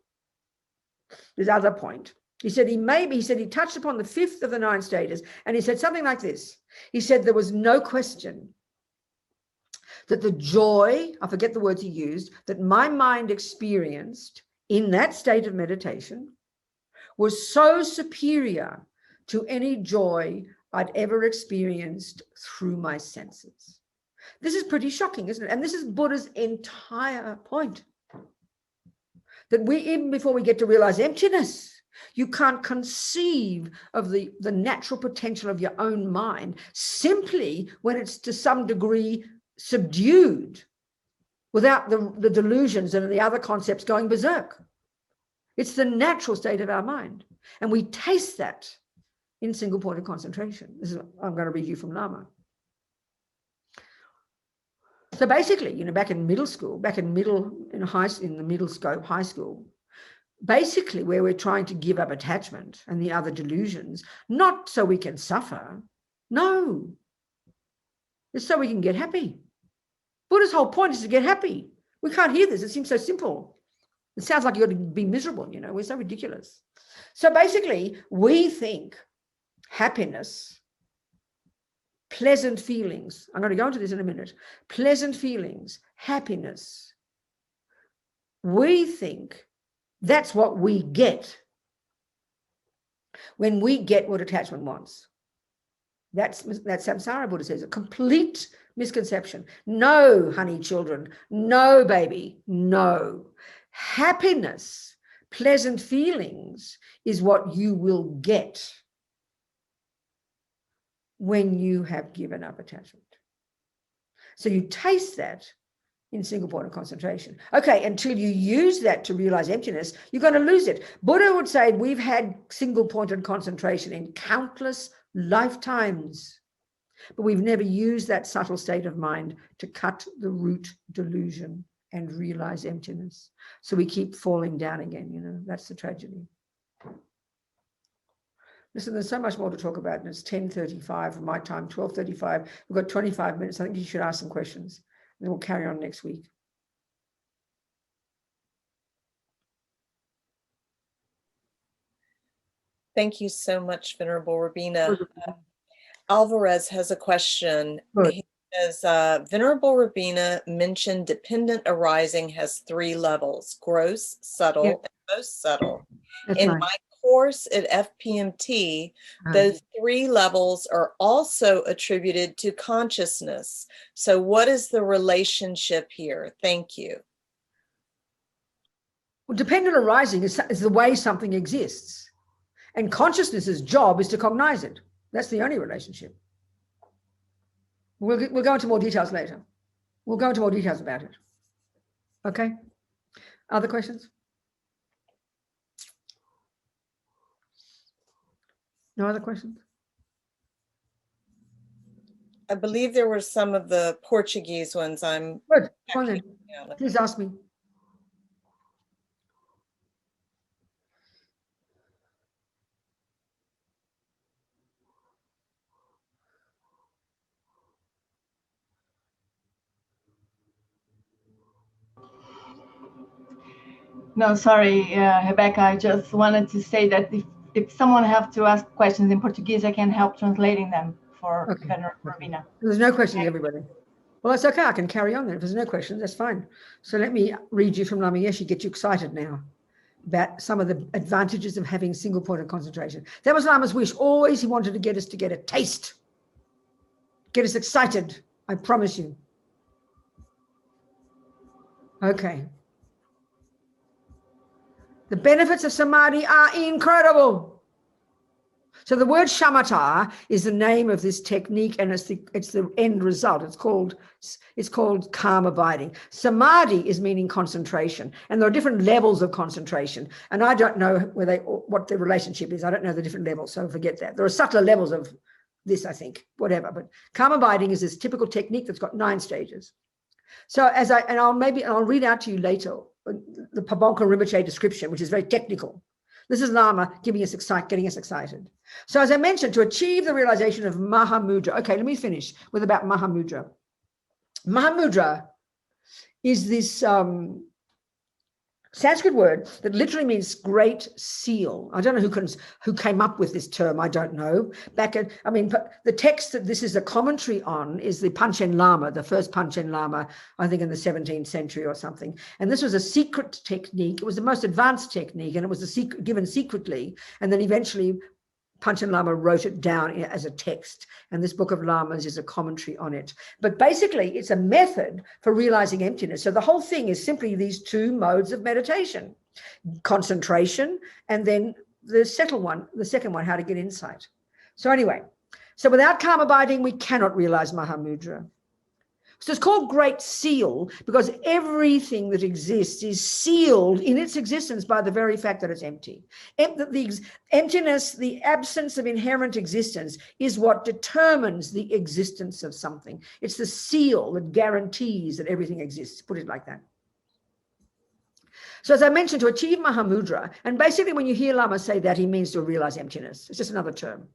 this other point, He said he touched upon the 5th of the 9 stages, and he said something like this. He said there was no question that the joy, I forget the words he used, that my mind experienced in that state of meditation was so superior to any joy I'd ever experienced through my senses. This is pretty shocking, isn't it? And this is Buddha's entire point. That we, even before we get to realize emptiness, you can't conceive of the natural potential of your own mind simply when it's to some degree subdued without the delusions and the other concepts going berserk. It's the natural state of our mind. And we taste that in single point of concentration. This is, I'm going to read you from Lama. So basically, you know, back in middle school, in the middle scope, high school, basically where we're trying to give up attachment and the other delusions, not so we can suffer. No, it's so we can get happy. Buddha's whole point is to get happy. We can't hear this. It seems so simple. It sounds like you've got to be miserable, you know, we're so ridiculous. So basically, we think happiness, pleasant feelings, I'm going to go into this in a minute, pleasant feelings, happiness, we think that's what we get when we get what attachment wants. That's samsara, Buddha says, a complete misconception. No, honey children, no, baby, no. Happiness, pleasant feelings is what you will get when you have given up attachment. So you taste that in single point of concentration. Okay, until you use that to realize emptiness, you're going to lose it. Buddha would say we've had single pointed concentration in countless lifetimes, but we've never used that subtle state of mind to cut the root delusion and realize emptiness. So we keep falling down again, you know, that's the tragedy. Listen, there's so much more to talk about, and it's 10:35 from my time, 12:35. We've got 25 minutes. I think you should ask some questions, and then we'll carry on next week. Thank you so much, Venerable Robina. Alvarez has a question. Good. He says, Venerable Robina mentioned dependent arising has 3 levels, gross, subtle, and most subtle. That's In right. my course at FPMT, those 3 levels are also attributed to consciousness. So what is the relationship here? Thank you. Well, dependent arising is the way something exists. And consciousness's job is to cognize it. That's the only relationship. We'll go into more details later. We'll go into more details about it. Okay? Other questions? No other questions? I believe there were some of the Portuguese ones. I'm good. Go on then. Please ask me. No, sorry, Rebecca. I just wanted to say that if someone have to ask questions in Portuguese, I can help translating them for Venerable Robina. There's no questions, everybody. Well, that's okay. I can carry on then. If there's no questions, that's fine. So let me read you from Lama Yeshe, get you excited now about some of the advantages of having single point of concentration. That was Lama's wish. Always he wanted to get us to get a taste, get us excited. I promise you. Okay. The benefits of samadhi are incredible. So the word shamatha is the name of this technique, and it's the end result. It's called calm abiding. Samadhi is meaning concentration, and there are different levels of concentration. And I don't know what the relationship is. I don't know the different levels, so forget that. There are subtler levels of this, I think, whatever. But calm abiding is this typical technique that's got 9 stages. So I'll read out to you later the Pabonka Rinpoche description, which is very technical. This is Lama getting us excited. So as I mentioned, to achieve the realization of Mahamudra. Okay, let me finish with about Mahamudra. Mahamudra is this Sanskrit word that literally means great seal. I don't know who came up with this term. I don't know. The text that this is a commentary on is the Panchen Lama, the first Panchen Lama, I think in the 17th century or something. And this was a secret technique. It was the most advanced technique, and it was given secretly. And then eventually Panchen Lama wrote it down as a text, and this book of Lamas is a commentary on it. But basically, it's a method for realizing emptiness. So the whole thing is simply these two modes of meditation: concentration, and then the second one, how to get insight. So anyway, without calm abiding, we cannot realize Mahamudra. So it's called Great Seal because everything that exists is sealed in its existence by the very fact that it's empty. The emptiness, the absence of inherent existence, is what determines the existence of something. It's the seal that guarantees that everything exists, put it like that. So as I mentioned, to achieve Mahamudra, and basically when you hear Lama say that, he means to realize emptiness. It's just another term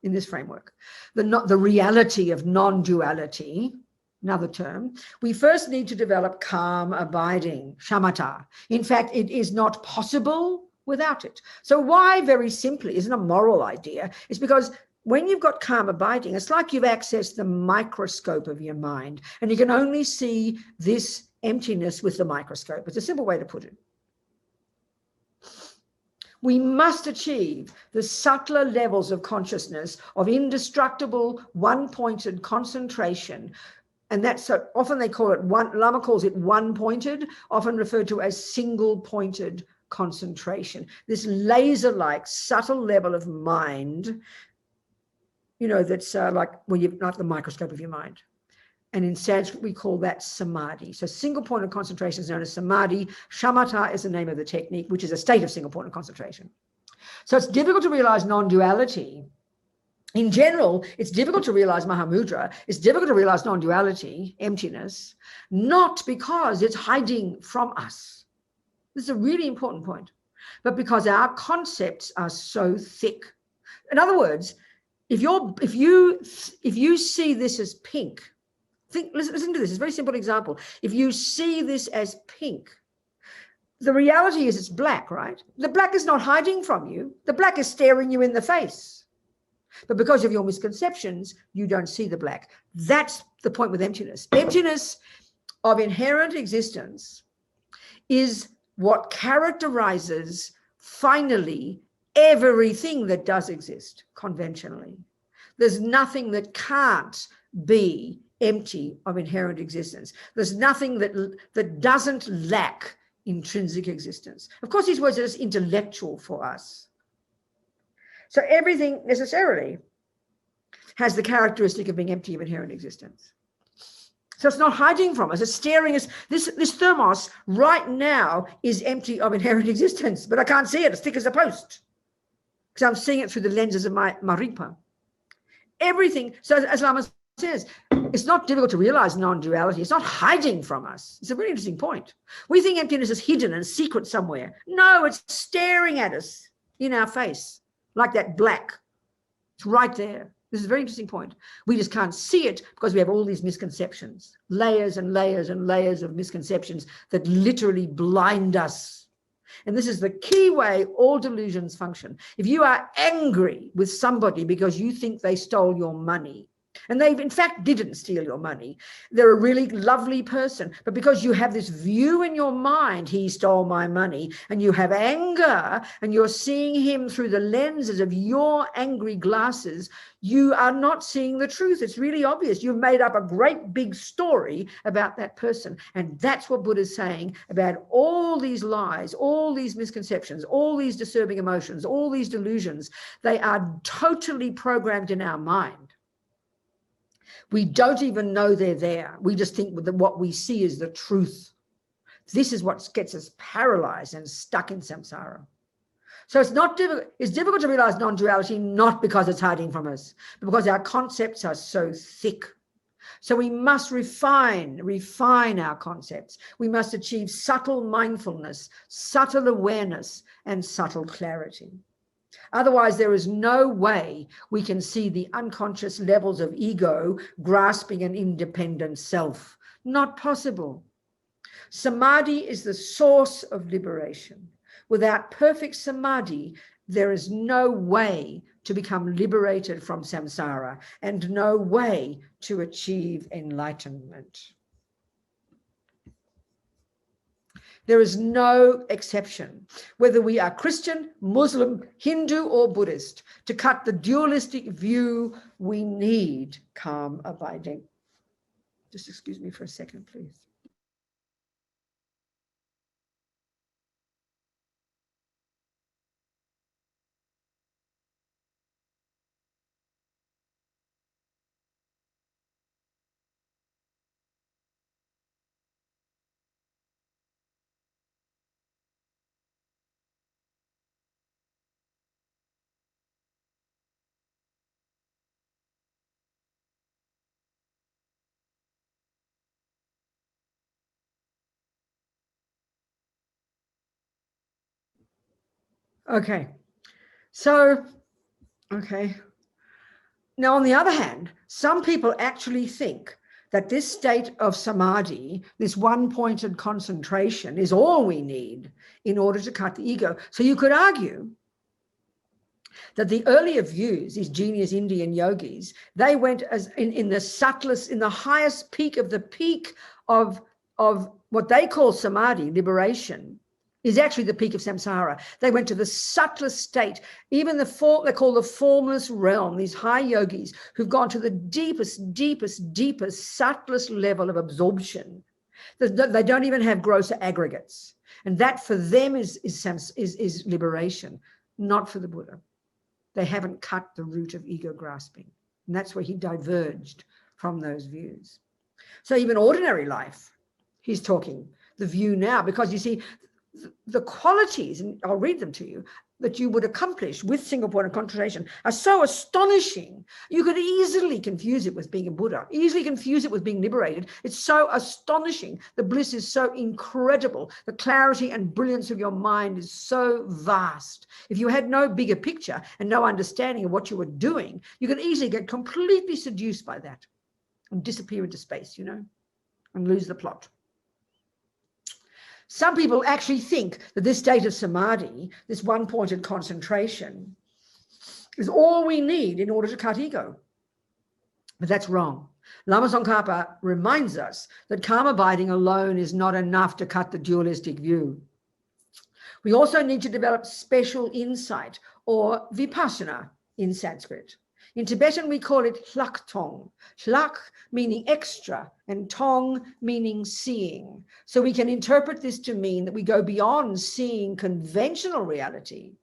in this framework. The reality of non-duality, another term, we first need to develop calm abiding, shamatha. In fact, it is not possible without it. So why, very simply, isn't a moral idea? It's because when you've got calm abiding, it's like you've accessed the microscope of your mind, and you can only see this emptiness with the microscope. It's a simple way to put it. We must achieve the subtler levels of consciousness of indestructible, one-pointed concentration. And that's so often they call it Lama calls it one-pointed, often referred to as single-pointed concentration. This laser-like subtle level of mind, that's like the microscope of your mind. And in Sanskrit, we call that samadhi. So single-pointed concentration is known as samadhi. Shamatha is the name of the technique, which is a state of single-pointed concentration. So it's difficult to realize non-duality. In general, it's difficult to realize Mahamudra. It's difficult to realize non-duality, emptiness, not because it's hiding from us. This is a really important point, but because our concepts are so thick. In other words, if you see this as pink, listen to this. It's a very simple example. If you see this as pink, the reality is it's black, right? The black is not hiding from you. The black is staring you in the face. But because of your misconceptions, you don't see the black. That's the point with emptiness. Emptiness of inherent existence is what characterizes, finally, everything that does exist conventionally. There's nothing that can't be empty of inherent existence. There's nothing that doesn't lack intrinsic existence. Of course, these words are just intellectual for us. So everything necessarily has the characteristic of being empty of inherent existence. So it's not hiding from us. It's staring us. This thermos right now is empty of inherent existence, but I can't see it. It's thick as a post because I'm seeing it through the lenses of my maripa. Everything. So as Lama says, it's not difficult to realize non-duality. It's not hiding from us. It's a really interesting point. We think emptiness is hidden and secret somewhere. No, it's staring at us in our face. Like that black. It's right there. This is a very interesting point. We just can't see it because we have all these misconceptions, layers and layers and layers of misconceptions that literally blind us. And this is the key way all delusions function. If you are angry with somebody because you think they stole your money, and they in fact didn't steal your money, they're a really lovely person, but because you have this view in your mind, he stole my money, and you have anger and you're seeing him through the lenses of your angry glasses, you are not seeing the truth. It's really obvious. You've made up a great big story about that person. And that's what Buddha's saying about all these lies, all these misconceptions, all these disturbing emotions, all these delusions. They are totally programmed in our mind. We don't even know they're there. We just think that what we see is the truth. This is what gets us paralyzed and stuck in samsara. So it's difficult to realize non-duality, not because it's hiding from us, but because our concepts are so thick. So we must refine our concepts. We must achieve subtle mindfulness, subtle awareness, and subtle clarity. Otherwise, there is no way we can see the unconscious levels of ego grasping an independent self. Not possible. Samadhi is the source of liberation. Without perfect samadhi, there is no way to become liberated from samsara and no way to achieve enlightenment. There is no exception, whether we are Christian, Muslim, Hindu, or Buddhist. To cut the dualistic view, we need calm abiding. Just excuse me for a second, please. Okay, so, okay. Now, on the other hand, some people actually think that this state of samadhi, this one-pointed concentration, is all we need in order to cut the ego. So you could argue that the earlier views, these genius Indian yogis, they went as in the subtlest, in the highest peak of the peak of what they call samadhi, liberation, is actually the peak of samsara. They went to the subtlest state, even they call the formless realm, these high yogis who've gone to the deepest, subtlest level of absorption. They don't even have grosser aggregates. And that for them is liberation, not for the Buddha. They haven't cut the root of ego grasping. And that's where he diverged from those views. So even ordinary life, he's talking the view now, because you see, the qualities, and I'll read them to you, that you would accomplish with single point of concentration are so astonishing. You could easily confuse it with being a Buddha, easily confuse it with being liberated. It's so astonishing. The bliss is so incredible. The clarity and brilliance of your mind is so vast. If you had no bigger picture and no understanding of what you were doing, you could easily get completely seduced by that and disappear into space, you know, and lose the plot. Some people actually think that this state of samadhi, this one-pointed concentration, is all we need in order to cut ego. But that's wrong. Lama Tsongkhapa reminds us that calm abiding alone is not enough to cut the dualistic view. We also need to develop special insight, or vipassana in Sanskrit. In Tibetan, we call it hlak tong. Hlak meaning extra and tong meaning seeing. So we can interpret this to mean that we go beyond seeing conventional reality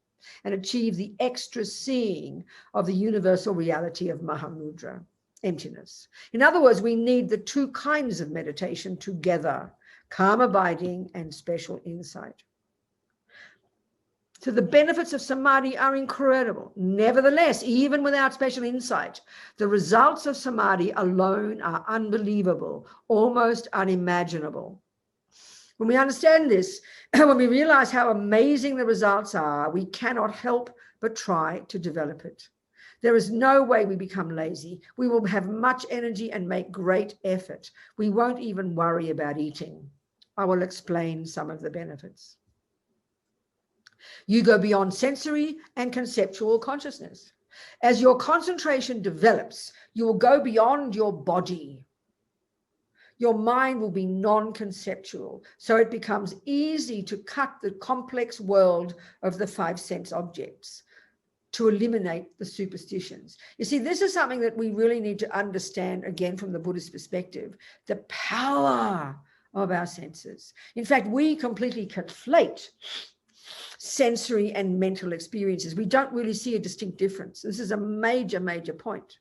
and achieve the extra seeing of the universal reality of Mahamudra, emptiness. In other words, we need the two kinds of meditation together, calm abiding and special insight. So the benefits of samadhi are incredible. Nevertheless, even without special insight, the results of samadhi alone are unbelievable, almost unimaginable. When we understand this, when we realize how amazing the results are, we cannot help but try to develop it. There is no way we become lazy. We will have much energy and make great effort. We won't even worry about eating. I will explain some of the benefits. You go beyond sensory and conceptual consciousness. As your concentration develops, you will go beyond your body. Your mind will be non-conceptual, so it becomes easy to cut the complex world of the five sense objects, to eliminate the superstitions. You see, this is something that we really need to understand, again, from the Buddhist perspective, the power of our senses. In fact, we completely conflate sensory and mental experiences. We don't really see a distinct difference. This is a major, major point.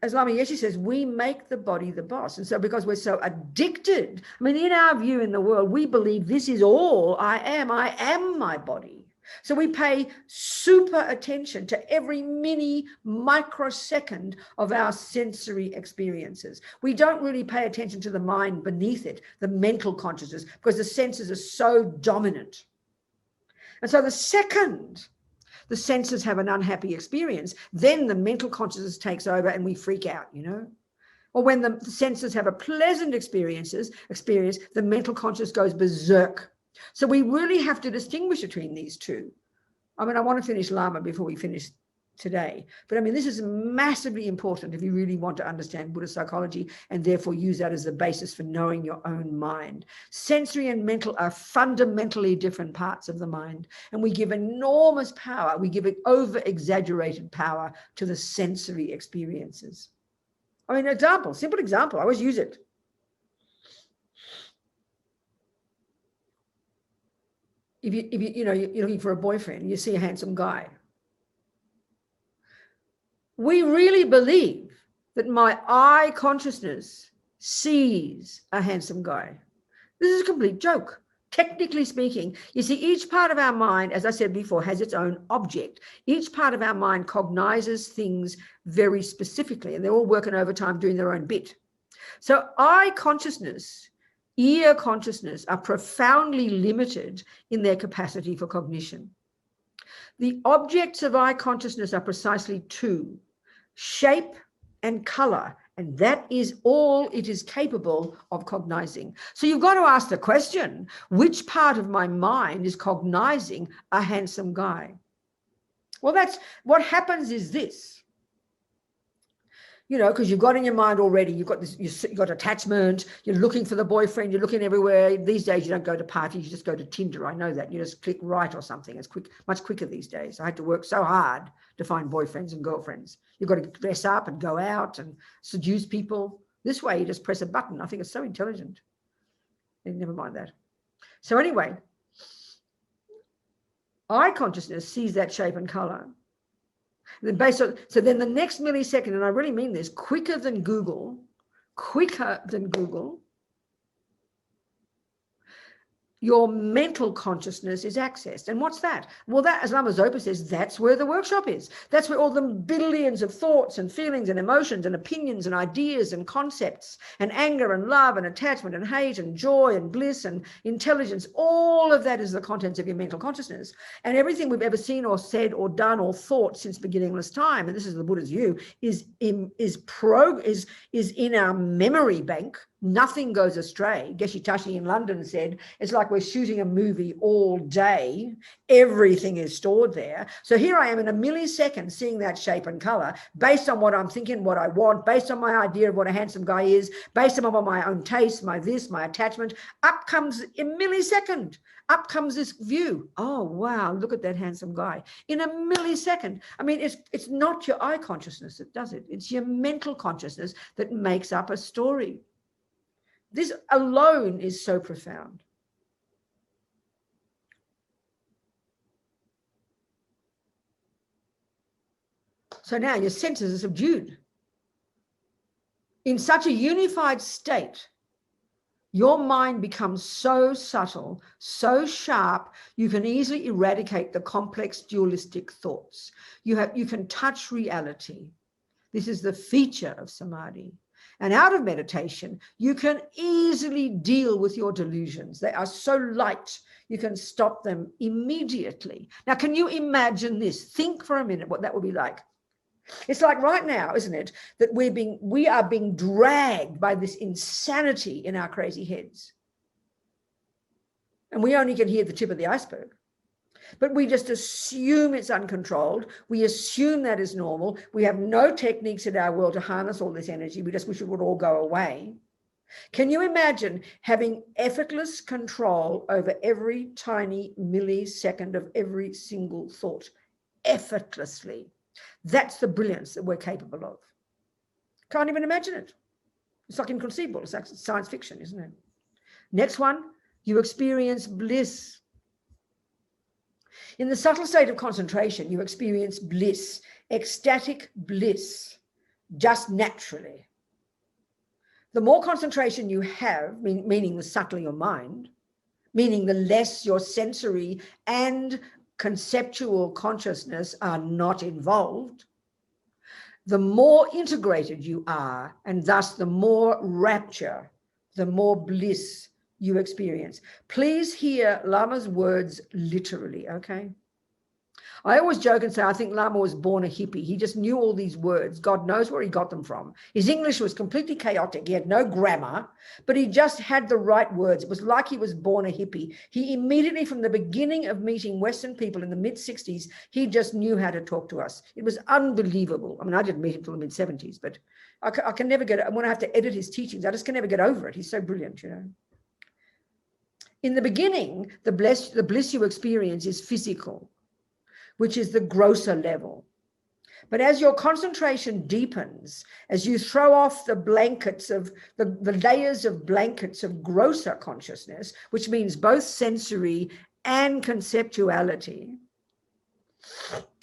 As Lama Yeshe says, we make the body the boss. And so because we're so addicted, I mean, in our view in the world, we believe this is all I am my body. So we pay super attention to every mini microsecond of our sensory experiences. We don't really pay attention to the mind beneath it, the mental consciousness, because the senses are so dominant. And so the second the senses have an unhappy experience, then the mental consciousness takes over and we freak out, you know. Or when the senses have a pleasant experience, the mental consciousness goes berserk. So we really have to distinguish between these two. I mean, I want to finish Lama before we finish today. But I mean, this is massively important if you really want to understand Buddhist psychology and therefore use that as the basis for knowing your own mind. Sensory and mental are fundamentally different parts of the mind. And we give enormous power. We give it over-exaggerated power to the sensory experiences. I mean, example, simple example, I always use it. If you're looking for a boyfriend, you see a handsome guy. We really believe that my eye consciousness sees a handsome guy. This is a complete joke. Technically speaking, you see, each part of our mind, as I said before, has its own object. Each part of our mind cognizes things very specifically, and they're all working overtime doing their own bit. So eye consciousness, ear consciousness are profoundly limited in their capacity for cognition. The objects of eye consciousness are precisely two: shape and color. And that is all it is capable of cognizing. So you've got to ask the question, which part of my mind is cognizing a handsome guy? Well, that's what happens is this. Because you've got in your mind already, you've got attachment, you're looking for the boyfriend, you're looking everywhere. These days, you don't go to parties, you just go to Tinder. I know that. You just click right or something. It's much quicker these days. I had to work so hard to find boyfriends and girlfriends. You've got to dress up and go out and seduce people. This way, you just press a button. I think it's so intelligent. And never mind that. So anyway, eye consciousness sees that shape and color. Then so then the next millisecond, and I really mean this, quicker than Google, your mental consciousness is accessed. And what's that? Well, that, as Lama Zopa says, that's where the workshop is. That's where all the billions of thoughts and feelings and emotions and opinions and ideas and concepts and anger and love and attachment and hate and joy and bliss and intelligence, all of that is the contents of your mental consciousness. And everything we've ever seen or said or done or thought since beginningless time, and this is the Buddha's view, is in our memory bank. Nothing goes astray. Geshe Tashi in London said, it's like we're shooting a movie all day. Everything is stored there. So here I am in a millisecond seeing that shape and color based on what I'm thinking, what I want, based on my idea of what a handsome guy is, based on my own taste, my attachment. Up comes a millisecond. Up comes this view. Oh, wow, look at that handsome guy. In a millisecond. I mean, it's not your eye consciousness that does it. It's your mental consciousness that makes up a story. This alone is so profound. So now your senses are subdued. In such a unified state, your mind becomes so subtle, so sharp, you can easily eradicate the complex dualistic thoughts. You can touch reality. This is the feature of samadhi. And out of meditation, you can easily deal with your delusions. They are so light, you can stop them immediately. Now, can you imagine this? Think for a minute what that would be like. It's like right now, isn't it, that we are being dragged by this insanity in our crazy heads. And we only can hear the tip of the iceberg. But we just assume it's uncontrolled. We assume that is normal. We have no techniques in our world to harness all this energy. We just wish it would all go away. Can you imagine having effortless control over every tiny millisecond of every single thought? Effortlessly. That's the brilliance that we're capable of. Can't even imagine it. It's like inconceivable. It's like science fiction, isn't it? Next one, you experience bliss. In the subtle state of concentration, you experience bliss, ecstatic bliss, just naturally. The more concentration you have, meaning the subtler your mind, meaning the less your sensory and conceptual consciousness are not involved, the more integrated you are, and thus the more rapture, the more bliss you experience. Please hear Lama's words literally, okay? I always joke and say, I think Lama was born a hippie. He just knew all these words. God knows where he got them from. His English was completely chaotic. He had no grammar, but he just had the right words. It was like he was born a hippie. He immediately, from the beginning of meeting Western people in the mid-60s, he just knew how to talk to us. It was unbelievable. I mean, I didn't meet him until the mid-70s, but I can never get it. When I have to edit his teachings, I just can never get over it. He's so brilliant, you know. In the beginning, the bliss you experience is physical, which is the grosser level. But as your concentration deepens, as you throw off the blankets of the layers of blankets of grosser consciousness, which means both sensory and conceptuality,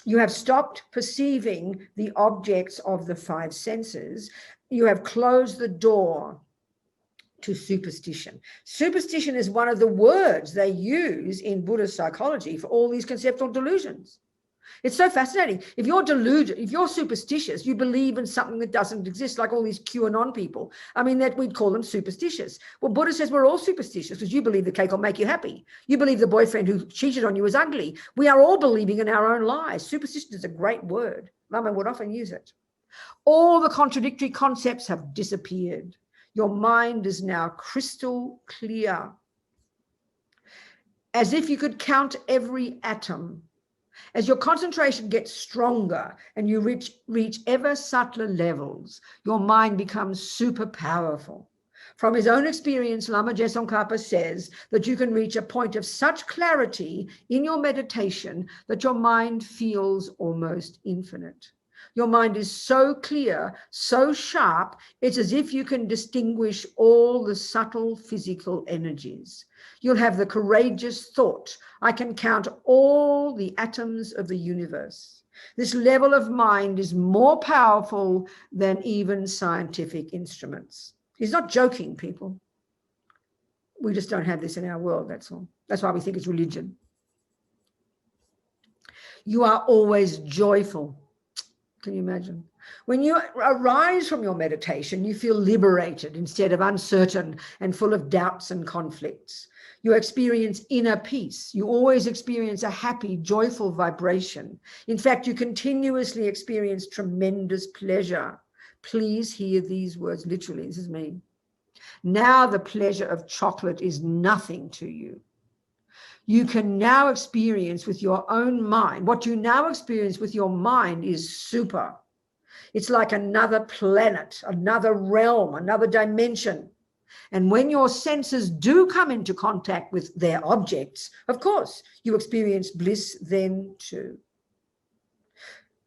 you have stopped perceiving the objects of the five senses. You have closed the door to superstition. Superstition is one of the words they use in Buddhist psychology for all these conceptual delusions. It's so fascinating. If you're deluded, if you're superstitious, you believe in something that doesn't exist, like all these QAnon people. I mean, that we'd call them superstitious. Well, Buddha says we're all superstitious because you believe the cake will make you happy. You believe the boyfriend who cheated on you is ugly. We are all believing in our own lies. Superstition is a great word. Lama would often use it. All the contradictory concepts have disappeared. Your mind is now crystal clear, as if you could count every atom. As your concentration gets stronger and you reach ever subtler levels, your mind becomes super powerful. From his own experience, Lama Tsongkhapa says that you can reach a point of such clarity in your meditation that your mind feels almost infinite. Your mind is so clear, so sharp, it's as if you can distinguish all the subtle physical energies. You'll have the courageous thought, I can count all the atoms of the universe. This level of mind is more powerful than even scientific instruments. He's not joking, people. We just don't have this in our world, that's all. That's why we think it's religion. You are always joyful. Can you imagine? When you arise from your meditation, you feel liberated instead of uncertain and full of doubts and conflicts. You experience inner peace. You always experience a happy, joyful vibration. In fact, you continuously experience tremendous pleasure. Please hear these words literally. This is me. Now the pleasure of chocolate is nothing to you. You can now experience with your own mind. What you now experience with your mind is super. It's like another planet, another realm, another dimension. And when your senses do come into contact with their objects, of course, you experience bliss then too.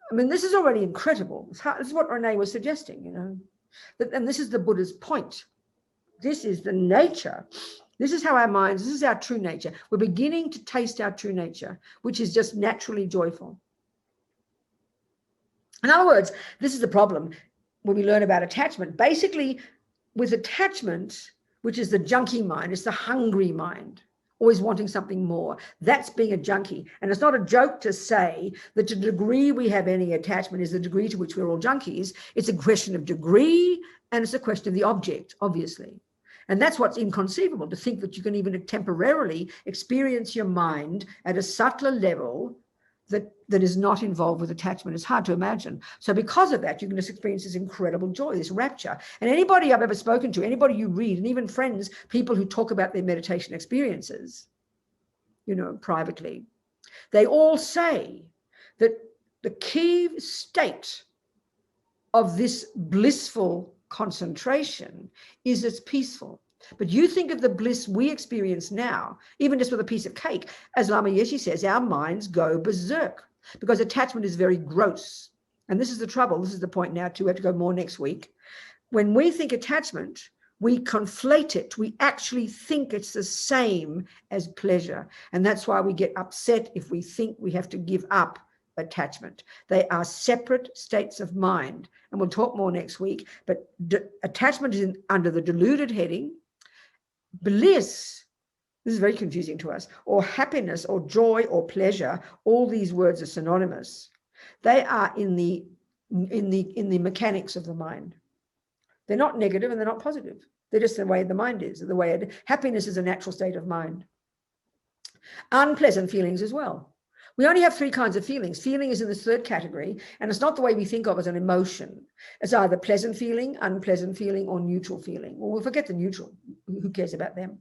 I mean, this is already incredible. This is what Renee was suggesting, you know. And this is the Buddha's point. This is the nature. This is how our minds, this is our true nature. We're beginning to taste our true nature, which is just naturally joyful. In other words, this is the problem when we learn about attachment. Basically, with attachment, which is the junkie mind, it's the hungry mind, always wanting something more. That's being a junkie. And it's not a joke to say that the degree we have any attachment is the degree to which we're all junkies. It's a question of degree, and it's a question of the object, obviously. And that's what's inconceivable, to think that you can even temporarily experience your mind at a subtler level that is not involved with attachment. It's hard to imagine. So because of that, you can just experience this incredible joy, this rapture. And anybody I've ever spoken to, anybody you read, and even friends, people who talk about their meditation experiences, you know, privately, they all say that the key state of this blissful concentration is it's peaceful. But you think of the bliss we experience now, even just with a piece of cake, as Lama Yeshe says, our minds go berserk because attachment is very gross. And this is the trouble. This is the point now too. We have to go more next week. When we think attachment, we conflate it. We actually think it's the same as pleasure. And that's why we get upset if we think we have to give up attachment. They are separate states of mind. And we'll talk more next week. But attachment is under the deluded heading. Bliss, this is very confusing to us, or happiness or joy or pleasure, all these words are synonymous. They are in the mechanics of the mind. They're not negative and they're not positive. They're just the way the mind is, the way happiness is a natural state of mind. Unpleasant feelings as well. We only have three kinds of feelings. Feeling is in this third category, and it's not the way we think of as an emotion. It's either pleasant feeling, unpleasant feeling, or neutral feeling. Well, we'll forget the neutral. Who cares about them?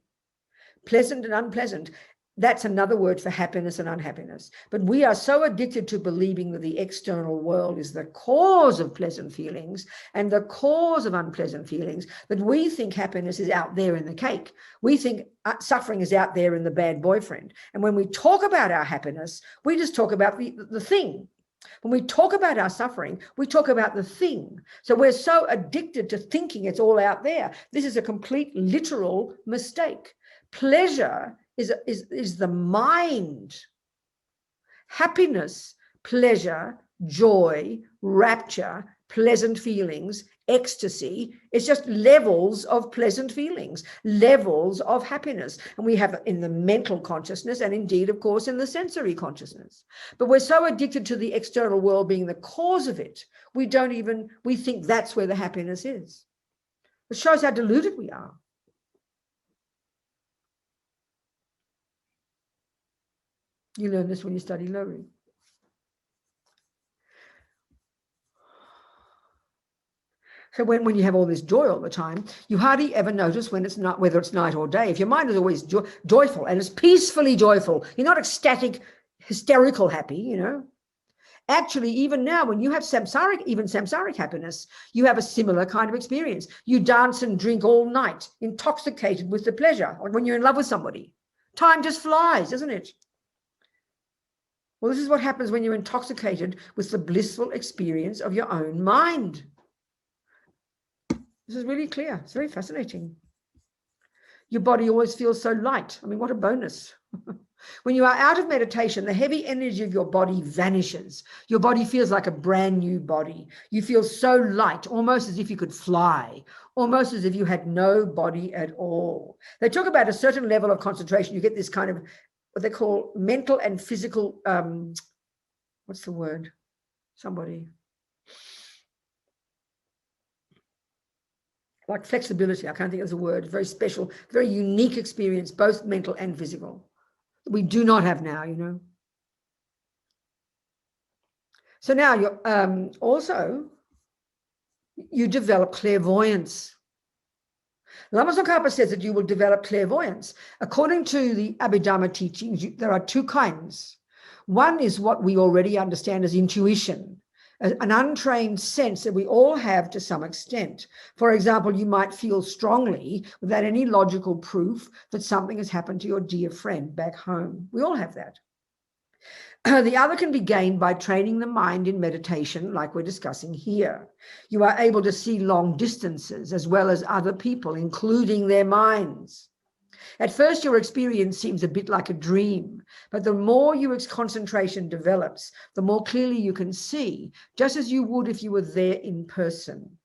Pleasant and unpleasant. That's another word for happiness and unhappiness. But we are so addicted to believing that the external world is the cause of pleasant feelings and the cause of unpleasant feelings that we think happiness is out there in the cake. We think suffering is out there in the bad boyfriend. And when we talk about our happiness, we just talk about the thing. When we talk about our suffering, we talk about the thing. So we're so addicted to thinking it's all out there. This is a complete literal mistake. Pleasure is the mind. Happiness, pleasure, joy, rapture, pleasant feelings, ecstasy, it's just levels of pleasant feelings, levels of happiness. And we have in the mental consciousness and indeed, of course, in the sensory consciousness. But we're so addicted to the external world being the cause of it, we think that's where the happiness is. It shows how deluded we are. You learn this when you study Lowry. So when you have all this joy all the time, you hardly ever notice when it's not, whether it's night or day. If your mind is always joyful and it's peacefully joyful, you're not ecstatic, hysterical happy, you know. Actually, even now, when you have samsaric happiness, you have a similar kind of experience. You dance and drink all night, intoxicated with the pleasure, like when you're in love with somebody. Time just flies, doesn't it? Well, this is what happens when you're intoxicated with the blissful experience of your own mind. This is really clear. It's very fascinating. Your body always feels so light. I mean, what a bonus. When you are out of meditation, the heavy energy of your body vanishes. Your body feels like a brand new body. You feel so light, almost as if you could fly, almost as if you had no body at all. They talk about a certain level of concentration. You get this kind of what they call mental and physical, what's the word? Somebody. Like flexibility, I can't think of the word, very special, very unique experience, both mental and physical. We do not have now, you know. So now you're you develop clairvoyance. Lama Tsongkhapa says that you will develop clairvoyance. According to the Abhidharma teachings, there are two kinds. One is what we already understand as intuition, an untrained sense that we all have to some extent. For example, you might feel strongly, without any logical proof, that something has happened to your dear friend back home. We all have that. The other can be gained by training the mind in meditation, like we're discussing here. You are able to see long distances as well as other people, including their minds. At first, your experience seems a bit like a dream, but the more your concentration develops, the more clearly you can see, just as you would if you were there in person.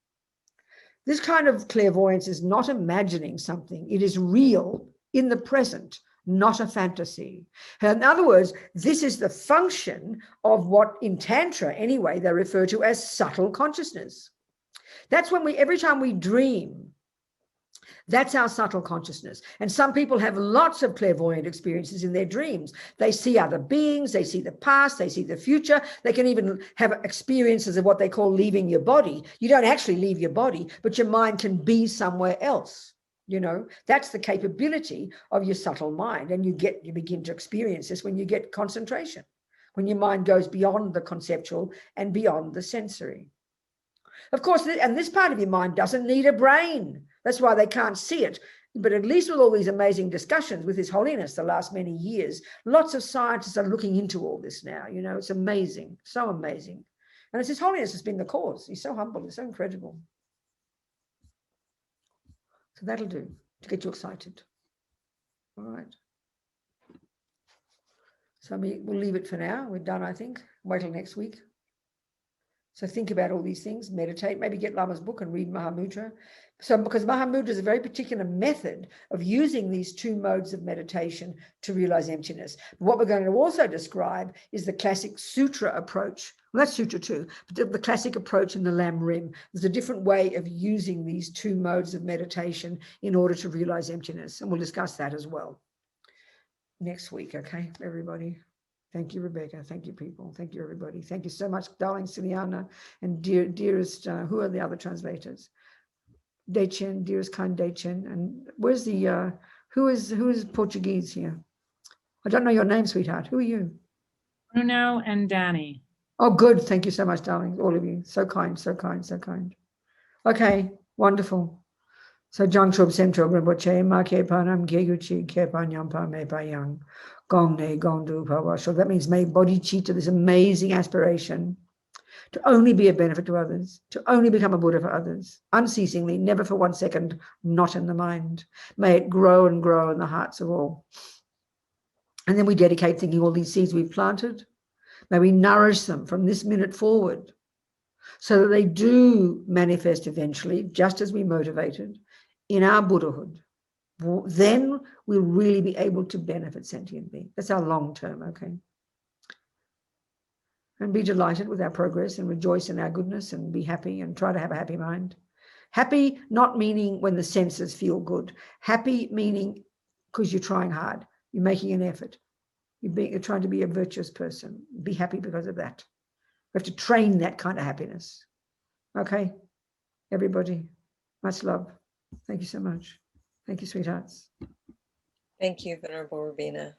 This kind of clairvoyance is not imagining something. It is real in the present, not a fantasy. In other words, this is the function of what in Tantra, anyway, they refer to as subtle consciousness. That's when every time we dream, that's our subtle consciousness. And some people have lots of clairvoyant experiences in their dreams. They see other beings, they see the past, they see the future. They can even have experiences of what they call leaving your body. You don't actually leave your body, but your mind can be somewhere else. You know, that's the capability of your subtle mind. And you begin to experience this when you get concentration, when your mind goes beyond the conceptual and beyond the sensory. Of course, and this part of your mind doesn't need a brain. That's why they can't see it. But at least with all these amazing discussions with His Holiness the last many years, lots of scientists are looking into all this now. You know, it's amazing, so amazing. And it's His Holiness has been the cause. He's so humble, he's so incredible. So that'll do to get you excited. All right. So we'll leave it for now. We're done, I think. Wait till next week. So think about all these things, meditate, maybe get Lama's book and read Mahamudra. So because Mahamudra is a very particular method of using these two modes of meditation to realize emptiness. But what we're going to also describe is the classic sutra approach. Well, that's sutra too, but the classic approach in the Lam Rim. There's a different way of using these two modes of meditation in order to realize emptiness. And we'll discuss that as well next week. Okay, everybody. Thank you, Rebecca. Thank you, people. Thank you, everybody. Thank you so much, darling Ciliana, and dearest, who are the other translators? Dechen, dearest kind Dechen. And where's the, who is Portuguese here? I don't know your name, sweetheart. Who are you? Bruno and Danny. Oh, good. Thank you so much, darling. All of you. So kind, so kind, so kind. Okay, wonderful. So Jangchob Semcho Rinpoche, Ma Ke Panam Ke Guchi Ke Panyampa Me Payang Gong Ne Gong Du Pawa. So that means make bodhichitta, this amazing aspiration to only be a benefit to others, to only become a Buddha for others, unceasingly, never for 1 second, not in the mind. May it grow and grow in the hearts of all. And then we dedicate thinking all these seeds we've planted. May we nourish them from this minute forward so that they do manifest eventually, just as we motivated, in our Buddhahood. Then we'll really be able to benefit sentient beings. That's our long term, okay? And be delighted with our progress and rejoice in our goodness and be happy and try to have a happy mind. Happy not meaning when the senses feel good. Happy meaning because you're trying hard. You're making an effort. You're trying to be a virtuous person. Be happy because of that. We have to train that kind of happiness. Okay, everybody, much love. Thank you so much. Thank you, sweethearts. Thank you, Venerable Robina.